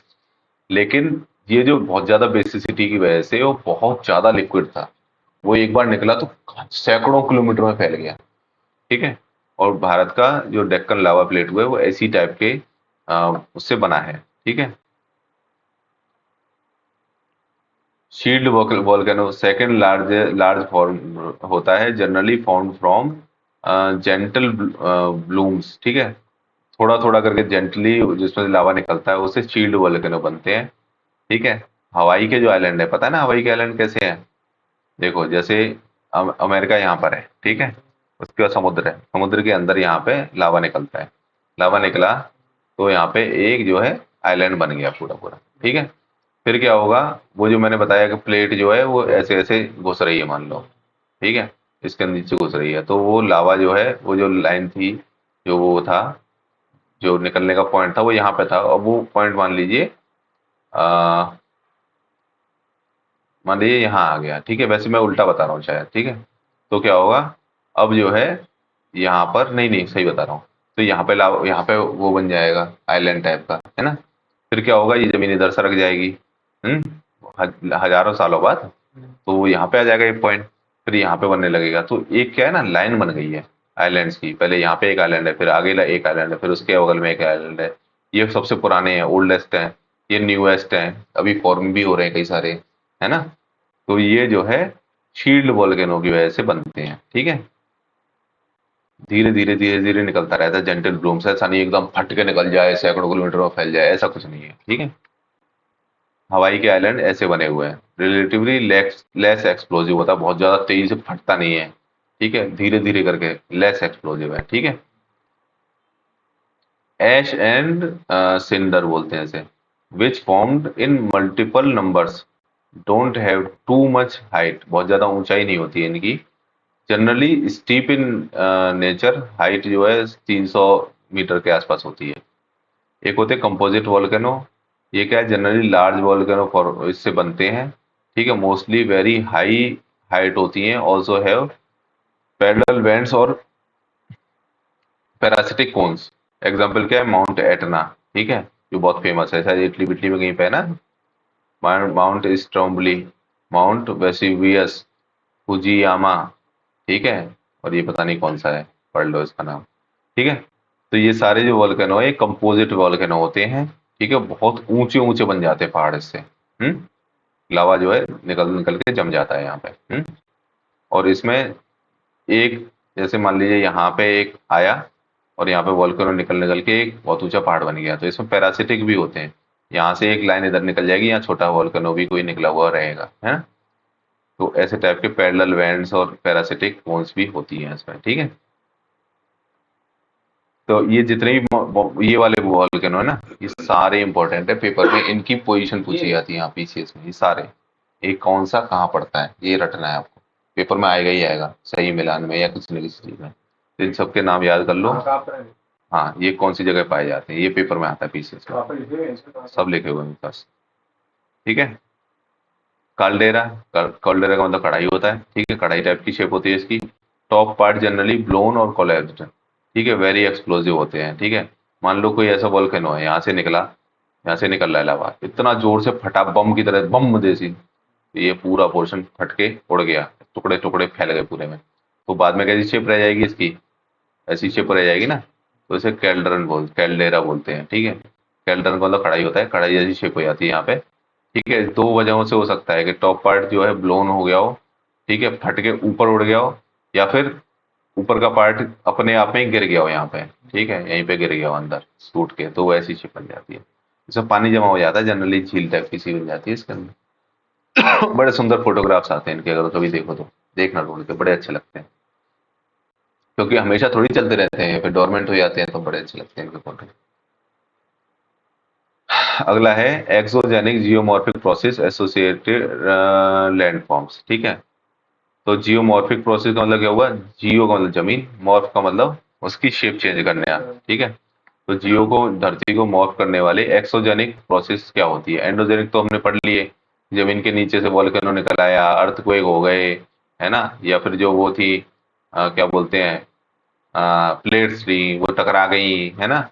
लेकिन ये जो बहुत ज्यादा बेसिसिटी की वजह से वो बहुत ज्यादा लिक्विड था, वो एक बार निकला तो सैकड़ों किलोमीटर में फैल गया। ठीक है, और भारत का जो डेक्कन लावा प्लेट हुआ है वो ऐसी टाइप के उससे बना है। ठीक है, shield volcano second large form होता है, generally form from gentle blooms. ठीक है, थोड़ा थोड़ा करके जेंटली जिसमें लावा निकलता है, उससे शील्ड वोल्केनो बनते हैं। ठीक है, हवाई के जो आइलैंड है, पता है ना हवाई के आइलैंड कैसे हैं, देखो जैसे अमेरिका यहाँ पर है। ठीक है, उसके बाद समुद्र है, समुद्र के अंदर यहाँ पे लावा निकलता है, लावा निकला तो यहाँ पे एक जो है आइलैंड बन गया पूरा पूरा। ठीक है, फिर क्या होगा, वो जो मैंने बताया कि प्लेट जो है वो ऐसे ऐसे घुस रही है मान लो। ठीक है, इसके नीचे घुस रही है, तो वो लावा जो है, वो जो लाइन थी, जो वो था, जो निकलने का पॉइंट था वो यहाँ पे था, और वो पॉइंट मान लीजिए यहाँ आ गया। ठीक है, वैसे मैं उल्टा बता रहा हूँ शायद। ठीक है, तो क्या होगा, अब जो है यहाँ पर, नहीं नहीं सही बता रहा हूँ, तो यहाँ पे वो बन जाएगा आइलैंड टाइप का, है ना। फिर क्या होगा, ये जमीन इधर सरक जाएगी, हजारों सालों बाद, तो वो यहाँ पे आ जाएगा एक पॉइंट, फिर यहाँ पे बनने लगेगा। तो एक क्या है ना, लाइन बन गई है आइलैंड्स की। पहले यहाँ पे एक आइलैंड है, फिर आगे एक आइलैंड है, फिर उसके बगल में एक आइलैंड है। ये सबसे पुराने हैं, ओल्डेस्ट हैं, ये न्यूएस्ट हैं, अभी फॉर्म भी हो रहे हैं कई सारे, है ना। तो ये जो है शील्ड वोल्केनो की वजह से बनते हैं, ठीक है। धीरे धीरे धीरे धीरे निकलता रहता है, जेंटल ब्लूम्स, ऐसा नहीं एकदम फट के निकल जाए, सैकड़ों किलोमीटर में फैल जाए, ऐसा कुछ नहीं है, ठीक है। हवाई के आइलैंड ऐसे बने हुए हैं, रिलेटिवली लेस एक्सप्लोजिव होता है, बहुत ज्यादा तेजी से फटता नहीं है, ठीक है, धीरे धीरे करके लेस एक्सप्लोजिव है, ठीक है। एश एंड सिंडर बोलते हैं इसे, which formed in multiple numbers, don't have too much height, बहुत ज्यादा ऊंचाई नहीं होती है इनकी, generally steep in nature, height जो है 300 मीटर के आसपास होती है। एक होते हैं कंपोजिट वोल्केनो, ये क्या है, जनरली लार्ज वोल्केनो फॉर इससे बनते हैं, ठीक है, मोस्टली वेरी हाई हाइट होती हैं, ऑल्सो हैव पैरेलल वेंट्स और पैरासिटिक कोन्स। एग्जाम्पल क्या है, माउंट एटना, ठीक है, जो बहुत फेमस है, शायद इटली बिटली में कहीं पे है ना, माउंट स्ट्रोम्बली, माउंट वेसिवियस, फुजियामा, ठीक है, और ये पता नहीं कौन सा है, पढ़ लो इसका नाम, ठीक है। तो ये सारे जो वोल्केनो है, कंपोजिट वोल्केनो होते हैं, ठीक है, बहुत ऊंचे ऊंचे बन जाते हैं पहाड़ इससे, लावा जो है निकल निकल के जम जाता है यहाँ पे, और इसमें एक, जैसे मान लीजिए यहाँ पे एक आया और यहाँ पे वोल्केनो निकल निकल के एक बहुत ऊंचा पहाड़ बन गया, तो इसमें पैरासिटिक भी होते हैं, यहाँ से एक लाइन इधर निकल जाएगी, यहाँ छोटा वोल्केनो भी कोई निकला हुआ रहेगा, है। तो ऐसे टाइप के पैरेलल वेंट्स और पैरासिटिक कोन्स भी होती हैं इसमें, ठीक है। तो ये जितने भी ये वाले वोल्केनो है ना, ये सारे इंपॉर्टेंट है, पेपर में इनकी पोजीशन पूछी जाती है यहाँ पीसीएस में, ये सारे, एक कौन सा कहाँ पड़ता है ये रटना है आपको, पेपर में आएगा ही आएगा, सही मिलान में या किसी न किसी चीज में, तो इन सबके नाम याद कर लो। हाँ, ये कौन सी जगह पाए जाते हैं, ये पेपर में आता है पीसीएस में, सब लिखे हुए हैं मेरे पास, ठीक है। काल्डेरा, काल्डेरा का मतलब कढ़ाई होता है, ठीक है, कढ़ाई टाइप की शेप होती है इसकी। टॉप पार्ट जनरली ब्लोन और कोलैप्स्ड, ठीक है, वेरी एक्सप्लोसिव होते हैं, ठीक है। मान लो कोई ऐसा वोल्केनो है, यहाँ से निकला, यहाँ से निकल रहा है लावा, इतना जोर से फटा बम की तरह, बम जैसी, तो ये पूरा पोर्शन फट के उड़ गया, टुकड़े टुकड़े फैल गए पूरे में, तो बाद में कैसी शेप रह जाएगी इसकी, ऐसी शेप रह जाएगी ना, तो इसे कैल्डेरा बोलते हैं, ठीक है। कैल्डरन का मतलब कढ़ाई होता है, कढ़ाई जैसी शेप हो जाती है यहाँ पे, ठीक है। दो वजहों से हो सकता है कि टॉप पार्ट जो है ब्लोन हो गया हो, ठीक है, फट के ऊपर उड़ गया हो, या फिर ऊपर का पार्ट अपने आप में ही गिर गया हो यहाँ पे, ठीक है, यहीं पे गिर गया हो अंदर टूट के, तो वो ऐसी शेप बन जाती है, इसमें पानी जमा हो जाता है, जनरली झील टाइप की सी बन जाती है इसके अंदर। बड़े सुंदर फोटोग्राफ्स आते हैं इनके, अगर कभी देखो तो देखना, ढूंढ के बड़े अच्छे लगते हैं, क्योंकि हमेशा थोड़ी चलते रहते हैं, फिर डोरमेंट हो जाते हैं, तो बड़े अच्छे लगते हैं इनके फोटो। अगला है exogenic geomorphic process associated landforms, ठीक है। तो जियोमॉर्फिक प्रोसेस का मतलब क्या हुआ, जियो का मतलब जमीन, मॉर्फ का मतलब उसकी शेप चेंज करने, ठीक है। तो जियो को, धरती को मॉर्फ करने वाले एक्सोजेनिक प्रोसेस क्या होती है, एंडोजेनिक तो हमने पढ़ लिए, जमीन के नीचे से वोल्केनो निकल आया, अर्थक्वेक हो गए, है ना, या फिर जो वो थी क्या बोलते हैं, प्लेट्स थी वो टकरा गई, है ना,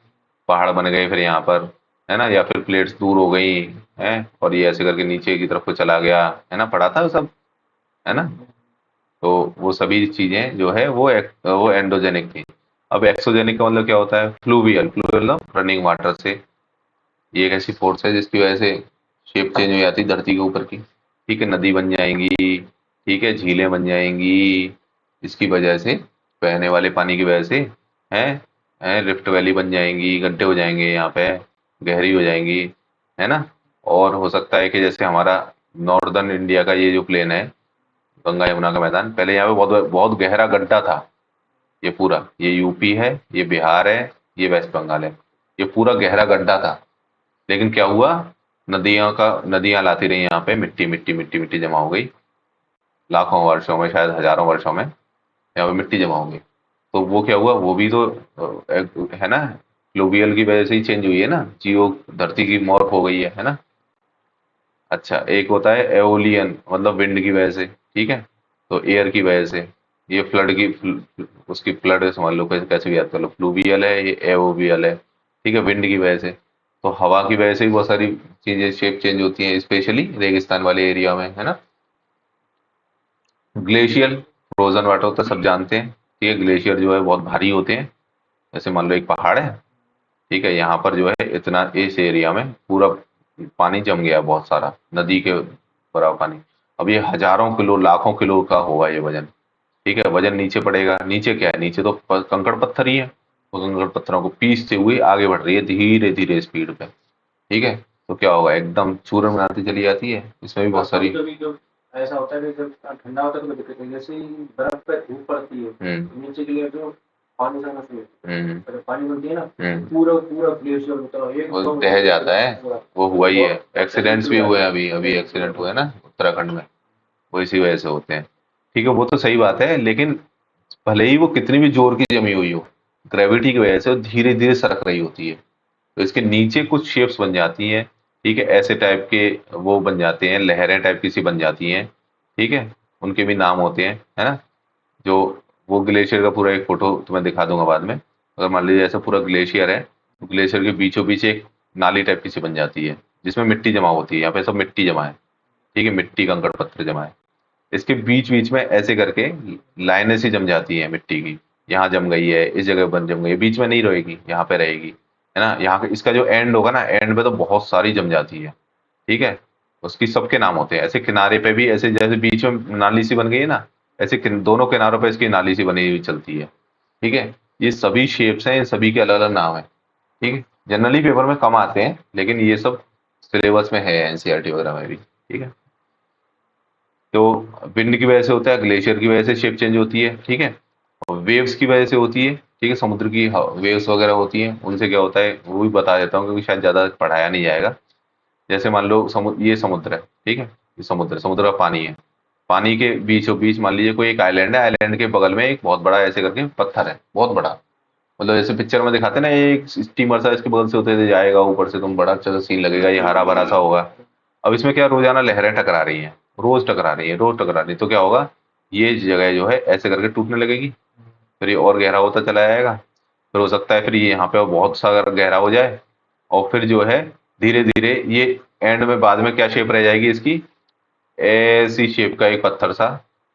पहाड़ बन गए फिर यहाँ पर, है ना, या फिर प्लेट्स दूर हो गई, है, और ये ऐसे करके नीचे की तरफ को चला गया, है ना, पढ़ा था वो सब, है ना। तो वो सभी चीजें जो है वो एंडोजेनिक थी। अब एक्सोजेनिक का मतलब क्या होता है, फ्लूवियल, फ्लूवियल मतलब रनिंग वाटर से, ये एक ऐसी फोर्स है जिसकी वजह से शेप चेंज हो जाती है धरती के ऊपर की, ठीक है, नदी बन जाएंगी, ठीक है, झीलें बन जाएंगी, इसकी वजह से, बहने वाले पानी की वजह से, है है रिफ्ट वैली बन जाएंगी, गड्ढे हो जाएंगे यहाँ पे, गहरी हो जाएंगी, है ना। और हो सकता है कि जैसे हमारा नॉर्दर्न इंडिया का ये जो प्लेन है, गंगा यमुना का मैदान, पहले यहाँ पे बहुत बहुत गहरा गड्ढा था, ये पूरा, ये यूपी है, ये बिहार है, ये वेस्ट बंगाल है, ये पूरा गहरा गड्ढा था, लेकिन क्या हुआ, नदियां लाती रही यहाँ पे, मिट्टी मिट्टी मिट्टी मिट्टी जमा हो गई, लाखों वर्षों में, शायद हजारों वर्षों में यहाँ पे मिट्टी जमा हो गई, तो वो क्या हुआ, वो भी तो है ना, फ्लूवियल की वजह से ही चेंज हुई है ना, जियो, धरती की मॉर्फ हो गई है ना। अच्छा, एक होता है एओलियन, मतलब विंड की वजह से, ठीक है, तो एयर की वजह से, ये उसकी फ्लड समझ लो, कैसे कैसे भी याद कर लो, फ्लूवियल है, ये एओवियल है, ठीक है, विंड की वजह से। तो हवा की वजह से भी बहुत सारी चीजें शेप चेंज होती हैं, स्पेशली रेगिस्तान वाले एरिया में, है ना। ग्लेशियर फ्रोजन वाटर तो सब जानते हैं, ठीक है। ग्लेशियर जो है बहुत भारी होते हैं। जैसे मान लो एक पहाड़ है, ठीक है, यहाँ पर जो है इतना इस एरिया में पूरा पानी जम गया, बहुत सारा नदी के बराबर पानी। अब ये हजारों किलो लाखों किलो का होगा ये वजन, ठीक है। वजन नीचे पड़ेगा, नीचे क्या है, नीचे तो कंकड़ पत्थर ही है। वो कंकड़ पत्थरों को पीसते हुए आगे बढ़ रही है धीरे धीरे स्पीड पे, ठीक है। तो क्या होगा, एकदम चूरन बनाती चली जाती है। इसमें भी बहुत सारी कभी जब ऐसा होता है कि जब ठंडा होता है तो दिक्कत नहीं, जैसे ही बर्फ पे धूप पड़ती है नीचे के लिए तो पानी से शुरू होता है, जब पानी बनती है ना पूरा पूरा ग्लेशियर होता है वो एकदम दह जाता है। वो हुआ ही है, एक्सीडेंट्स भी हुए हैं, अभी अभी हैं। एक्सीडेंट हुए हैं ना उत्तराखंड में, वो इसी वजह से होते हैं, ठीक है। वो तो सही बात है, लेकिन भले ही वो कितनी भी जोर की जमी हुई हो, ग्रेविटी की वजह से वो धीरे धीरे सरक रही होती है। तो इसके नीचे कुछ शेप्स बन जाती हैं, ठीक है, ऐसे टाइप के वो बन जाते हैं, लहरें टाइप की सी बन जाती हैं, ठीक है। उनके भी नाम होते हैं, है ना। जो वो ग्लेशियर का पूरा एक फोटो तुम्हें दिखा दूंगा बाद में। अगर मान लीजिए ऐसा पूरा ग्लेशियर है, तो ग्लेशियर के बीचों बीच एक नाली टाइप की सी बन जाती है, जिसमें मिट्टी जमा होती है। यहाँ पे सब मिट्टी जमा है, ठीक है, मिट्टी कंकड़ पत्थर जमा है। इसके बीच बीच में ऐसे करके लाइनें सी जम जाती है मिट्टी की, यहाँ जम गई है, इस जगह पर जम गई है, बीच में नहीं रहेगी, यहाँ पे रहेगी, है ना। यहाँ पे इसका जो एंड होगा ना, एंड पे तो बहुत सारी जम जाती है, ठीक है। उसकी सबके नाम होते हैं। ऐसे किनारे पे भी ऐसे, जैसे बीच में नाली सी बन गई है ना, ऐसे दोनों किनारों पे इसकी नाली सी बनी हुई चलती है, ठीक है। ये सभी शेप्स हैं, इन सभी के अलग अलग नाम है, ठीक है। जनरली पेपर में कम आते हैं, लेकिन ये सब सिलेबस में है एनसीईआरटी वगैरह में भी, ठीक है। तो विंड की वजह से होता है, ग्लेशियर की वजह से शेप चेंज होती है, ठीक है। और वेव्स की वजह से होती है, ठीक है, समुद्र की वेव्स वगैरह होती हैं, उनसे क्या होता है वो भी बता देता हूँ, क्योंकि शायद ज़्यादा पढ़ाया नहीं जाएगा। जैसे मान लो ये समुद्र है, ठीक है, ये समुद्र का पानी है। पानी के बीचों बीच मान लीजिए कोई एक आइलैंड है, आइलैंड के बगल में एक बहुत बड़ा ऐसे करके पत्थर है, बहुत बड़ा। मतलब जैसे पिक्चर में दिखाते हैं ना, एक स्टीमर सा इसके बगल से होते हुए जाएगा, ऊपर से तुम बड़ा अच्छा सा सीन लगेगा, ये हरा भरा सा होगा। अब इसमें क्या, रोजाना लहरें टकरा रही हैं, रोज टकरा रही है, रोज टकरा रही है, तो क्या होगा, ये जगह जो है ऐसे करके टूटने लगेगी। फिर ये और गहरा होता चला जाएगा। फिर हो सकता है फिर ये यहाँ पे बहुत सा अगर गहरा हो जाए, और फिर जो है धीरे धीरे ये एंड में बाद में क्या शेप रह जाएगी इसकी, ऐसी शेप का एक पत्थर सा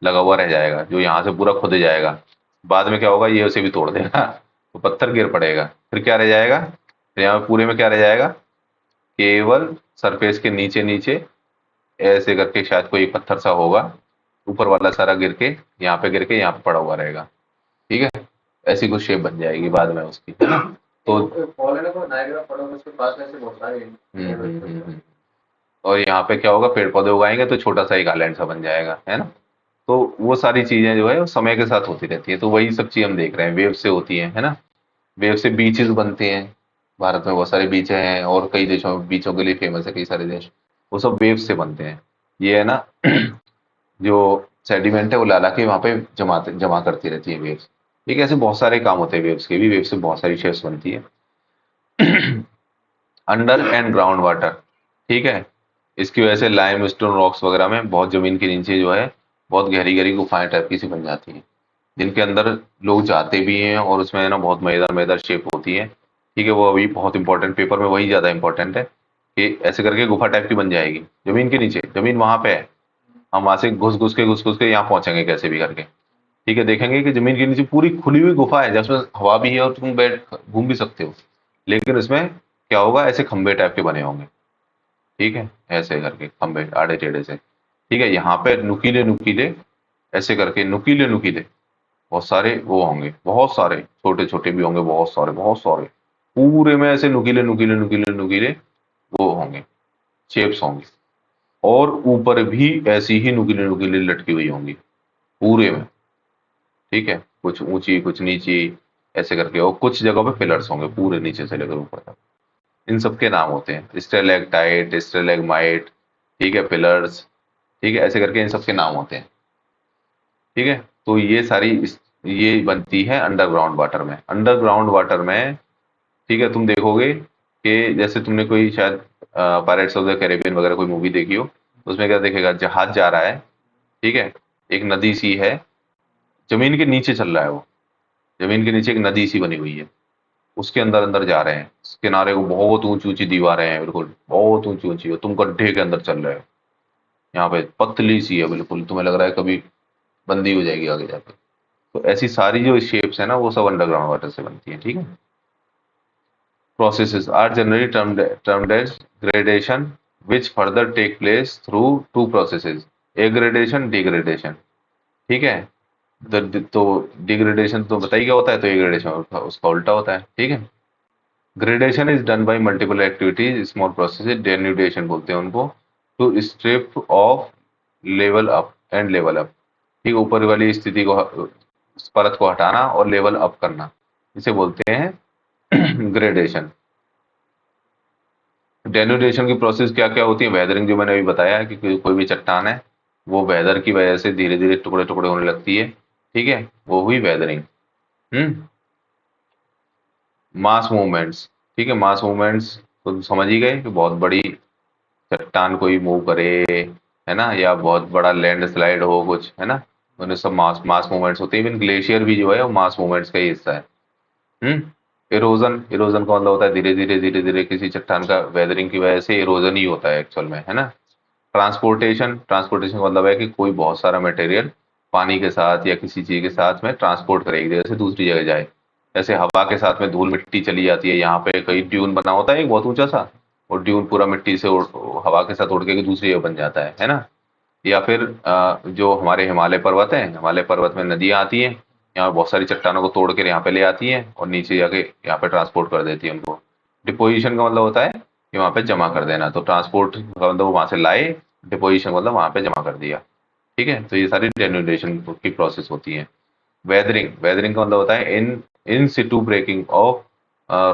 लगा हुआ रह जाएगा, जो यहाँ से पूरा खुद जाएगा। बाद में क्या होगा, ये उसे भी तोड़ देगा तो पत्थर गिर पड़ेगा। फिर क्या रह जाएगा, फिर यहाँ पूरे में क्या रह जाएगा, केवल सरफेस के नीचे नीचे ऐसे करके शायद कोई एक पत्थर सा होगा, ऊपर वाला सारा गिर के यहाँ पे पड़ा हुआ रहेगा, ठीक है। ऐसी कुछ शेप बन जाएगी बाद में उसकी, है ना। तो फॉल है तो नायग्रा फॉल उसके पास में से बहुत सारे हैं। और यहाँ पे क्या होगा, पेड़ पौधे उगाएंगे तो छोटा सा एक आइलैंड सा बन जाएगा, है ना। तो वो सारी चीजें जो है वो समय के साथ होती रहती है। तो वही सब चीज हम देख रहे हैं, वेव से होती है ना। वेव से बीचेस बनते हैं, भारत में बहुत सारे बीच हैं, और कई देशों में बीचों के लिए फेमस है कई सारे देश, वो सब वेव से बनते हैं। ये है ना जो सेडिमेंट है वो ला ला के वहाँ पे जमा करती रहती है वेव्स। ठीक है, ऐसे बहुत सारे काम होते हैं वेव्स के भी, वेव से बहुत सारी शेप्स बनती है। अंडर एंड ग्राउंड वाटर, ठीक है। इसकी वजह से लाइम स्टोन रॉक्स वगैरह में बहुत जमीन के नीचे जो है बहुत गहरी गहरी गुफाएं टाइप की सी बन जाती हैं, जिनके अंदर लोग जाते भी हैं, और उसमें है ना बहुत मजेदार मजेदार शेप होती है, ठीक है। वो अभी बहुत इंपॉर्टेंट, पेपर में वही ज्यादा इंपॉर्टेंट है कि ऐसे करके गुफा टाइप की बन जाएगी जमीन के नीचे, जमीन वहां पे है, हम वहां से घुस घुस के यहाँ पहुंचेंगे कैसे भी करके, ठीक है। देखेंगे कि जमीन के नीचे पूरी खुली हुई गुफा है, जिसमें हवा भी है और तुम बैठ घूम भी सकते हो, लेकिन इसमें क्या होगा, ऐसे खंबे टाइप के बने होंगे, ठीक है, ऐसे करके खंबे आड़े टेढ़े से, ठीक है। यहाँ पे नुकीले नुकीले ऐसे करके नुकीले नुकीले बहुत सारे वो होंगे, बहुत सारे छोटे छोटे भी होंगे, बहुत सारे पूरे में ऐसे नुकीले नुकीले नुकीले नुकीले वो होंगे, शेप्स होंगी। और ऊपर भी ऐसी ही नुकीले नुकीले लटकी हुई होंगी पूरे में, ठीक है, कुछ ऊंची कुछ नीची ऐसे करके। और कुछ जगहों पे पिलर्स होंगे पूरे नीचे से लेकर ऊपर तक। इन सबके नाम होते हैं, स्टेलेक्टाइट, स्टेलेग्माइट, ठीक है, पिलर्स, ठीक है, ऐसे करके इन सबके नाम होते हैं, ठीक है। तो ये सारी ये बनती है अंडरग्राउंड वाटर में। अंडरग्राउंड वाटर में, ठीक है, तुम देखोगे कि जैसे तुमने कोई शायद पायरेट्स ऑफ द कैरेबियन वगैरह कोई मूवी देखी हो, तो उसमें क्या देखेगा, जहाज जा रहा है, ठीक है, एक नदी सी है, जमीन के नीचे चल रहा है वो, जमीन के नीचे एक नदी सी बनी हुई है, उसके अंदर अंदर जा रहे हैं, उस किनारे को बहुत ऊंची ऊंची दीवारें हैं, बिल्कुल बहुत ऊंची ऊंची, तुम गड्ढे के अंदर चल रहे हो, यहाँ पे पतली सी है बिल्कुल, तुम्हें लग रहा है कभी बंदी हो जाएगी आगे जाके। तो ऐसी सारी जो शेप्स है ना वो सब अंडरग्राउंड वाटर से बनती है, ठीक है। Processes are generally termed as gradation, which further take place through two processes, aggradation, degradation, ठीक है। तो डिग्रेडेशन तो बताइए क्या होता है, तो एग्रेडेशन उसका उल्टा होता है, ठीक है। Gradation is done by multiple activities, small processes, denudation बोलते हैं उनको, to strip off level up and level up, ठीक, ऊपर वाली स्थिति को परत को हटाना और लेवल अप करना, इसे बोलते हैं ग्रेडेशन। डेन्यूडेशन की प्रोसेस क्या क्या होती है, वेदरिंग जो मैंने अभी बताया है कि कोई भी चट्टान है वो वेदर की वजह से धीरे धीरे टुकड़े टुकड़े होने लगती है, ठीक है, वो हुई वेदरिंग। मास मूवमेंट्स, ठीक है, मास मूवमेंट्स तो समझ ही गए कि बहुत बड़ी चट्टान कोई मूव करे, है ना, या बहुत बड़ा लैंड स्लाइड हो कुछ, है ना, उन्हें सब मास मास मूवमेंट्स होते हैं। इवन ग्लेशियर भी जो है वो मास मूवमेंट्स का ही हिस्सा है। इरोजन, इरोजन का मतलब होता है धीरे धीरे किसी चट्टान का वेदरिंग की वजह से इरोजन ही होता है एक्चुअल में, है ना। ट्रांसपोर्टेशन, ट्रांसपोर्टेशन का मतलब है कि कोई बहुत सारा मटेरियल पानी के साथ या किसी चीज के साथ में ट्रांसपोर्ट करे, एक जगह से दूसरी जगह जाए। जैसे हवा के साथ में धूल मिट्टी चली जाती है, यहाँ पे कहीं ड्यून बना होता है एक बहुत ऊंचा सा, और ड्यून पूरा मिट्टी से हवा के साथ उड़ के दूसरी जगह बन जाता है ना। या फिर जो हमारे हिमालय पर्वत हैं, हिमालय पर्वत में नदियां आती हैं, यहाँ बहुत सारी चट्टानों को तोड़ कर यहाँ पे ले आती हैं और नीचे जाके यहाँ पे ट्रांसपोर्ट कर देती है उनको। डिपोजिशन का मतलब होता है कि वहाँ पे जमा कर देना, तो ट्रांसपोर्ट का मतलब वहां से लाए, डिपोजिशन मतलब वहां पे जमा कर दिया, ठीक है। तो ये सारी डेन्यूडेशन की प्रोसेस होती है। वेदरिंग, वेदरिंग का मतलब होता है in in situ breaking of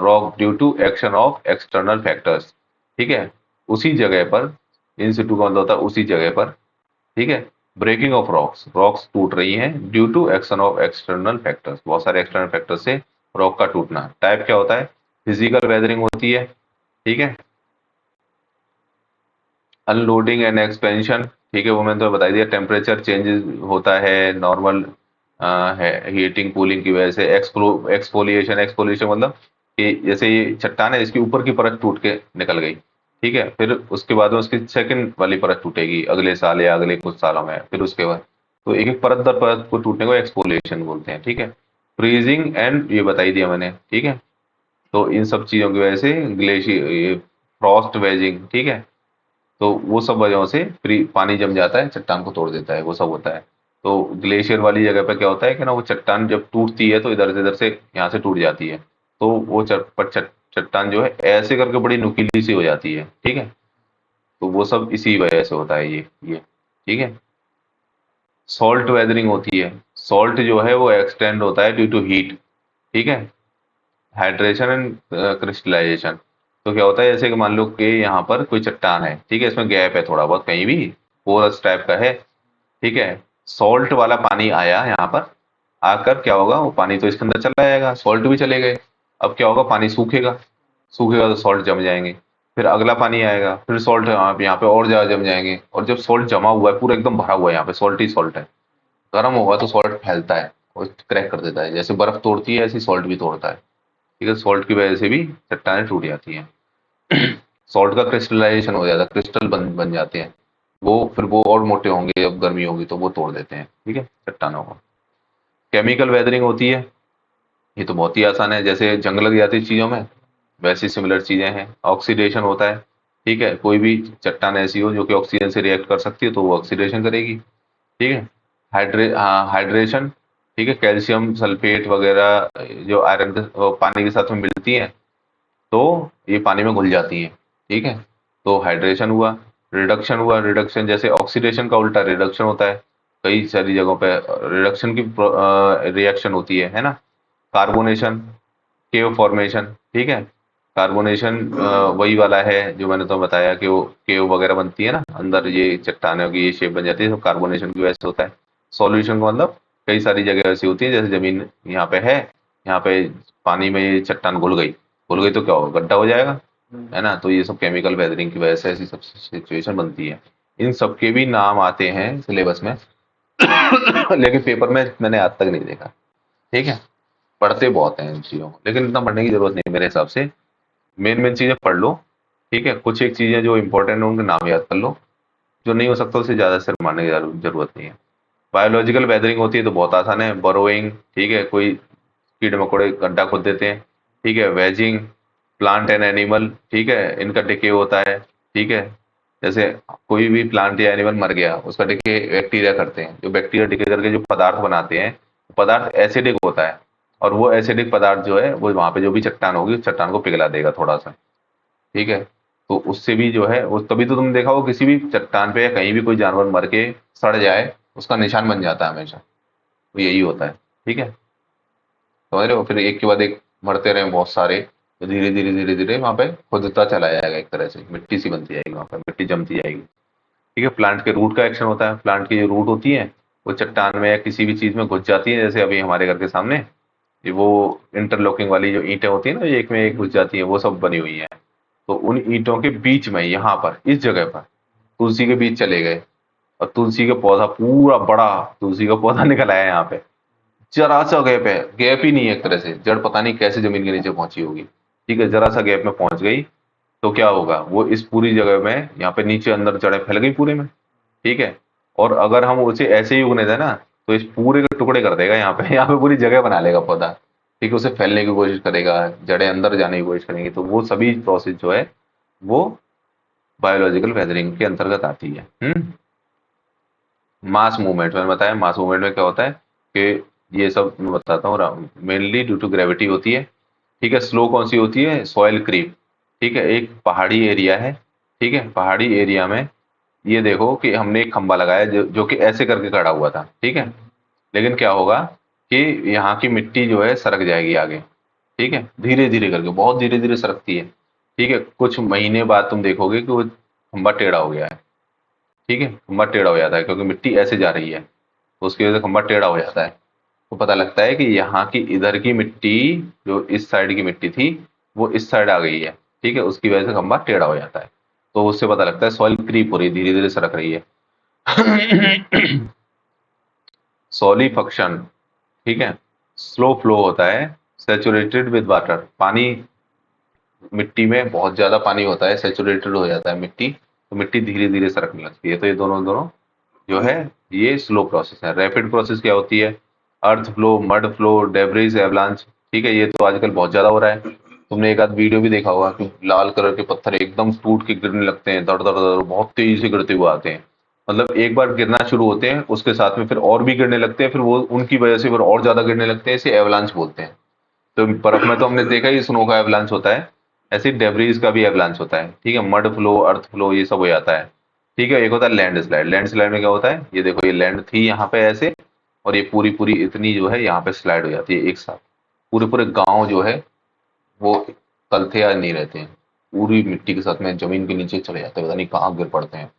rock due to action of external factors, ठीक है, उसी जगह पर, इन सिटू का मतलब होता है उसी जगह पर, ठीक है। ब्रेकिंग ऑफ रॉक्स, रॉक्स टूट रही हैं due to action of external factors, बहुत सारे एक्सटर्नल फैक्टर से रॉक का टूटना। टाइप क्या होता है, फिजिकल वेदरिंग होती है, ठीक है। अनलोडिंग एंड एक्सपेंशन, ठीक है, वो मैंने तो बता दिया। टेम्परेचर चेंजेस होता है नॉर्मल है हीटिंग कूलिंग की वजह से। एक्सफोलिएशन, एक्सफोलिएशन मतलब कि जैसे ये चट्टान है इसकी ऊपर की परत टूट के निकल गई, ठीक है, फिर उसके बाद में उसकी सेकंड वाली परत टूटेगी अगले साल या अगले कुछ सालों में, फिर उसके बाद तो एक एक परत दर परत को टूटने को एक्सफोलिएशन बोलते हैं, ठीक है। फ्रीजिंग एंड ये बताई दिया मैंने, ठीक है। तो इन सब चीजों की वजह से ग्लेशियर, फ्रॉस्ट वेजिंग, ठीक है, तो वो सब वजहों से पानी जम जाता है, चट्टान को तोड़ देता है, वो सब होता है। तो ग्लेशियर वाली जगह पे क्या होता है कि ना वो चट्टान जब टूटती है तो इधर से यहाँ से टूट जाती है, तो वो चट्टान जो है ऐसे करके बड़ी नुकीली सी हो जाती है, ठीक है। तो वो सब इसी वजह से होता है ये, ठीक है। सॉल्ट वेदरिंग होती है, सॉल्ट जो है वो एक्सटेंड होता है ड्यू टू हीट, ठीक है, हाइड्रेशन एंड क्रिस्टलाइजेशन। तो क्या होता है जैसे कि मान लो कि यहाँ पर कोई चट्टान है, ठीक है, इसमें गैप है थोड़ा बहुत कहीं भी, पोरस टाइप का है, ठीक है। सॉल्ट वाला पानी आया यहाँ पर, आकर क्या होगा, वो पानी तो इसके अंदर चला जाएगा, सॉल्ट भी चले गए। अब क्या होगा, पानी सूखेगा, सूखेगा तो सॉल्ट जम जाएंगे, फिर अगला पानी आएगा, फिर सॉल्ट यहाँ पे और ज्यादा जम जाएंगे, और जब सॉल्ट जमा हुआ है पूरा एकदम भरा हुआ है, यहाँ पे सॉल्ट ही सॉल्ट है, गर्म होगा तो सॉल्ट फैलता है और क्रैक कर देता है, जैसे बर्फ तोड़ती है ऐसी सॉल्ट भी तोड़ता है, ठीक है। सॉल्ट की वजह से भी चट्टानें टूट जाती हैं। सॉल्ट का क्रिस्टलाइजेशन हो जाता है, क्रिस्टल बन जाते हैं, वो फिर वो और मोटे होंगे, जब गर्मी होगी तो वो तोड़ देते हैं, ठीक है, चट्टानों को। केमिकल वेदरिंग होती है, ये तो बहुत ही आसान है, जैसे जंग लग जाती है चीजों में वैसी सिमिलर चीजें हैं। ऑक्सीडेशन होता है, ठीक है, कोई भी चट्टान ऐसी हो जो कि ऑक्सीजन से रिएक्ट कर सकती है तो वो ऑक्सीडेशन करेगी, ठीक है। हाइड्रेशन, ठीक है, कैल्शियम सल्फेट वगैरह जो आयरन के पानी के साथ में मिलती हैं तो ये पानी में घुल जाती हैं, ठीक है, तो हाइड्रेशन हुआ। रिडक्शन हुआ, रिडक्शन जैसे ऑक्सीडेशन का उल्टा रिडक्शन होता है, कई सारी जगहों पे रिडक्शन की रिएक्शन होती है ना। कार्बोनेशन, केव फॉर्मेशन, ठीक है, कार्बोनेशन वही वाला है जो मैंने तो बताया कि वो केव वगैरह बनती है ना अंदर, ये चट्टानों की ये शेप बन जाती है, तो कार्बोनेशन की वजह से होता है। सॉल्यूशन का मतलब कई सारी जगह ऐसी होती है जैसे जमीन यहाँ पे है, यहाँ पे पानी में ये चट्टान घुल गई तो क्या होगा, गड्ढा हो जाएगा, है ना। तो ये सब केमिकल वेदरिंग की वजह से ऐसी सब सिचुएशन बनती है। इन सबके भी नाम आते हैं सिलेबस में लेकिन पेपर में मैंने आज तक नहीं देखा, ठीक है। पढ़ते बहुत हैं इन चीज़ों को, लेकिन इतना पढ़ने की जरूरत नहीं मेरे हिसाब से। मेन मेन चीज़ें पढ़ लो, ठीक है। कुछ एक चीज़ें जो इंपॉर्टेंट है उनके नाम याद कर लो, जो नहीं हो सकता उसे ज़्यादा सिर मारने की जरूरत नहीं है। बायोलॉजिकल वेदरिंग होती है तो बहुत आसान है, बोरोइंग, ठीक है। कोई कीड़े मकोड़े गड्ढा खोद देते हैं, ठीक है। वेजिंग, प्लांट एंड एनिमल, ठीक है, इनका डिके होता है, ठीक है। जैसे कोई भी प्लांट या एनिमल मर गया, उसका डिके बैक्टीरिया करते हैं, जो बैक्टीरिया डिके करके जो पदार्थ बनाते हैं, पदार्थ एसिडिक होता है, और वो एसिडिक पदार्थ जो है वो वहां पे जो भी चट्टान होगी उस चट्टान को पिघला देगा थोड़ा सा, ठीक है। तो उससे भी जो है वो, तभी तो तुम देखा हो किसी भी चट्टान पे या कहीं भी कोई जानवर मर के सड़ जाए, उसका निशान बन जाता है हमेशा, तो यही होता है, ठीक है। समझ रहे हो? फिर एक के बाद एक मरते रहे बहुत सारे, तो धीरे धीरे धीरे धीरे वहां पे खुदता चला जाएगा, एक तरह से मिट्टी सी बनती जाएगी, वहां पे मिट्टी जमती जाएगी, ठीक है। प्लांट के रूट का एक्शन होता है, प्लांट की जो रूट होती है वो चट्टान में या किसी भी चीज में घुस जाती है, जैसे अभी हमारे घर के सामने ये वो इंटरलॉकिंग वाली जो ईंटें होती है ना, एक में एक घुस जाती है, वो सब बनी हुई है। तो उन ईंटों के बीच में यहाँ पर इस जगह पर तुलसी के बीच चले गए, और तुलसी का पौधा पूरा बड़ा तुलसी का पौधा निकल आया यहाँ पे, जरा सा गैप है, गैप ही नहीं है, एक तरह से जड़ पता नहीं कैसे जमीन के नीचे पहुंची होगी, ठीक है। जरा सा गैप में पहुंच गई तो क्या होगा, वो इस पूरी जगह में यहाँ पे नीचे अंदर जड़ें फैल गई पूरे में, ठीक है। और अगर हम उसे ऐसे ही उगने दें ना, तो इस पूरे के टुकड़े कर देगा यहाँ पे, यहाँ पे पूरी जगह बना लेगा पौधा, ठीक है। उसे फैलने की कोशिश करेगा, जड़ें अंदर जाने की कोशिश करेंगी, तो वो सभी प्रोसेस जो है वो बायोलॉजिकल वेदरिंग के अंतर्गत आती है। मास मूवमेंट मैंने बताया, मास मूवमेंट में क्या होता है कि ये सब मैं बताता हूँ, मेनली ड्यू टू ग्रेविटी होती है, ठीक है। स्लो कौन सी होती है, सॉइल क्रीप, ठीक है। एक पहाड़ी एरिया है, ठीक है, पहाड़ी एरिया में ये देखो कि हमने एक खंबा लगाया जो कि ऐसे करके खड़ा हुआ था, ठीक है। लेकिन क्या होगा कि यहाँ की मिट्टी जो है सरक जाएगी आगे, ठीक है, धीरे धीरे करके, बहुत धीरे धीरे सरकती है, ठीक है। कुछ महीने बाद तुम देखोगे कि वो खंबा टेढ़ा हो गया है, ठीक है। खंबा टेढ़ा हो जाता है क्योंकि मिट्टी ऐसे जा रही है, तो उसकी वजह से खंबा टेढ़ा हो जाता है। तो पता लगता है कि यहाँ की इधर की मिट्टी, जो इस साइड की मिट्टी थी, वो इस साइड आ गई है, ठीक है। उसकी वजह से खंबा टेढ़ा हो जाता है, तो उससे पता लगता है सॉइल क्रीप हो रही है, धीरे धीरे सरक रही है। सॉलिफक्शन, ठीक है, स्लो फ्लो होता है, सेचुरेटेड विद वाटर, पानी, मिट्टी में बहुत ज्यादा पानी होता है, सेचुरेटेड हो जाता है मिट्टी, तो मिट्टी धीरे धीरे सरकने लगती है। तो ये दोनों दोनों जो है ये स्लो प्रोसेस है। रैपिड प्रोसेस क्या होती है, earth flow, mud flow, debris, avalanche, ठीक है। ये तो आजकल बहुत ज्यादा हो रहा है, तुमने एक आध वीडियो भी देखा होगा कि लाल कलर के पत्थर एकदम टूट के गिरने लगते हैं, दर दर दर बहुत तेजी से गिरते हुए आते हैं, मतलब एक बार गिरना शुरू होते हैं उसके साथ में फिर और भी गिरने लगते हैं, फिर वो उनकी वजह से फिर और ज्यादा गिरने लगते हैं, इसे एवलांच बोलते हैं। तो बर्फ में तो हमने देखा ही स्नो का एवलांच होता है, ऐसे डेब्रीज का भी एवलांच होता है, ठीक है। मड फ्लो, अर्थ फ्लो, ये सब हो जाता है, ठीक है। एक होता है लैंड स्लाइड, लैंड स्लाइड में क्या होता है, ये देखो ये लैंड थी यहाँ पे ऐसे, और ये पूरी पूरी इतनी जो है यहाँ पे स्लाइड हो जाती है एक साथ, पूरे पूरे गांव जो है वो तल थे या नहीं रहते हैं, पूरी मिट्टी के साथ में जमीन के नीचे चले जाते हैं, पता नहीं कहाँ गिर पड़ते हैं,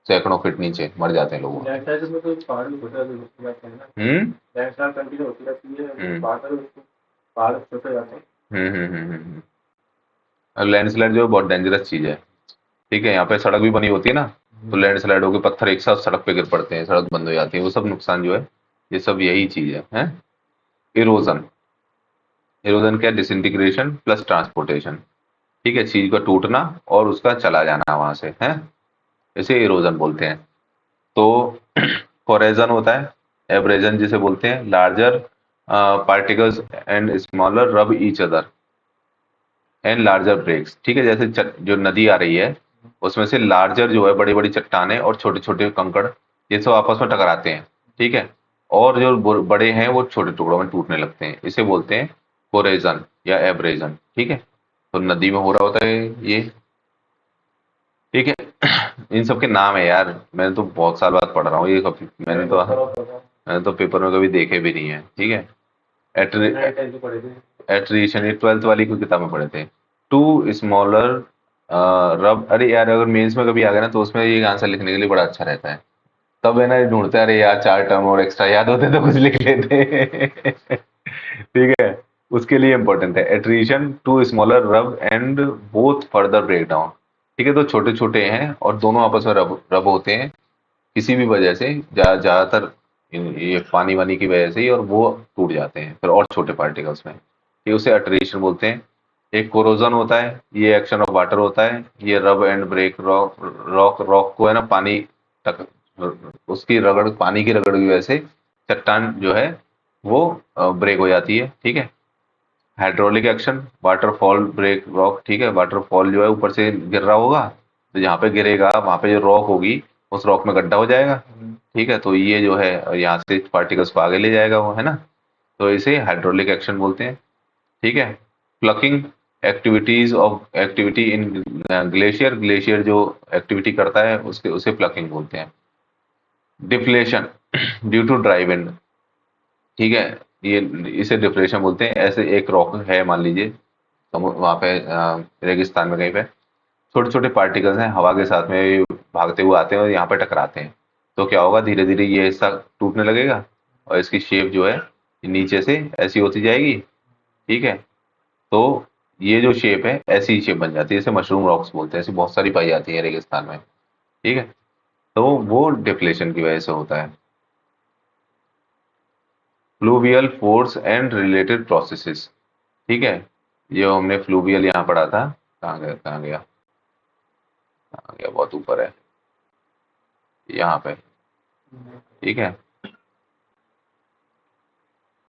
सैकड़ों फीट नीचे मर जाते हैं लोग। लैंडस्लाइड में तो पहाड़ भी छोटे होते जाते हैं ना, लैंडस्लाइड कंटिन्यू होती रहती है, पहाड़ छोटे जाते हैं। लैंडस्लाइड जो है बहुत डेंजरस चीज है, ठीक है। यहाँ पे सड़क भी बनी होती है ना, तो लैंडस्लाइड होकर पत्थर एक साथ सड़क पे गिर पड़ते हैं, सड़क बंद हो जाती है, वो सब नुकसान जो है, ये सब यही चीज है। इरोजन, इरोजन क्या, डिसइंटीग्रेशन प्लस ट्रांसपोर्टेशन, ठीक है, चीज का टूटना और उसका चला जाना वहां से है, इसे इरोजन बोलते हैं। तो कोरेजन होता है, एब्रेजन जिसे बोलते हैं, larger particles and smaller rub each other and larger breaks, ठीक है। जैसे जो नदी आ रही है उसमें से लार्जर जो है बड़ी बड़ी चट्टाने और छोटे छोटे कंकड़, ये सब आपस में टकराते हैं, ठीक है। और जो बड़े हैं वो छोटे टुकड़ों में टूटने लगते हैं, इसे बोलते हैं कोरेजन या एब्रेजन, ठीक है। तो नदी में हो रहा होता है ये, ठीक है। इन सब के नाम है यार, मैंने तो बहुत साल बाद पढ़ रहा हूँ ये कभी, मैंने तो पेपर में कभी देखे भी नहीं है, ठीक है। एट्रीशन ये 12th वाली कोई किताब में पढ़े थे। टू स्मॉलर रब, अरे यार अगर मेंस में कभी आ गया ना तो उसमें ये आंसर लिखने के लिए बड़ा अच्छा रहता है, तब है ना ढूंढते अरे यार 4 टर्म और एक्स्ट्रा याद होते तो कुछ लिख लेते। ठीक है, उसके लिए इंपॉर्टेंट है attrition, to smaller rub and both further break down, ठीक है। तो छोटे छोटे हैं और दोनों आपस में रब रब होते हैं किसी भी वजह से, ज्यादातर ये पानी वानी की वजह से ही, और वो टूट जाते हैं फिर और छोटे पार्टिकल्स में। ये उसे अटरेशन बोलते हैं। एक कोरोजन होता है, ये एक्शन ऑफ वाटर होता है। ये rub and break rock, rock rock को है ना पानी तक, उसकी रगड़, पानी की रगड़ की वजह से चट्टान जो है वो ब्रेक हो जाती है, ठीक है। Hydraulic action, waterfall break rock, ठीक है। वाटरफॉल जो है ऊपर से गिर रहा होगा, तो जहाँ पे गिरेगा वहां पे जो रॉक होगी उस रॉक में गड्ढा हो जाएगा, ठीक है। तो ये जो है यहाँ से पार्टिकल्स को आगे ले जाएगा वो, है ना। तो इसे हाइड्रोलिक एक्शन बोलते हैं, ठीक है। Plucking activities of activity in glacier, glacier जो एक्टिविटी करता है उसके उसे प्लकिंग बोलते हैं। Deflation due to dry wind, ठीक है। ये इसे डिफ्लेशन बोलते हैं। ऐसे एक रॉक है मान लीजिए, वहां पे रेगिस्तान में कहीं पे छोटे छोटे पार्टिकल्स हैं, हवा के साथ में ये भागते हुए आते हैं और यहाँ पे टकराते हैं। तो क्या होगा, धीरे धीरे ये हिस्सा टूटने लगेगा और इसकी शेप जो है नीचे से ऐसी होती जाएगी, ठीक है। तो ये जो शेप है ऐसी शेप बन जाती है, इसे मशरूम रॉक्स बोलते हैं। ऐसी बहुत सारी पाई जाती है रेगिस्तान में, ठीक है। तो वो डिफ्लेशन की वजह से होता है। Fluvial force and related processes, ठीक है। जो हमने फ्लूवियल यहाँ पढ़ा था, कहाँ गया कहाँ गया कहाँ गया, बहुत ऊपर है यहाँ पे, ठीक है।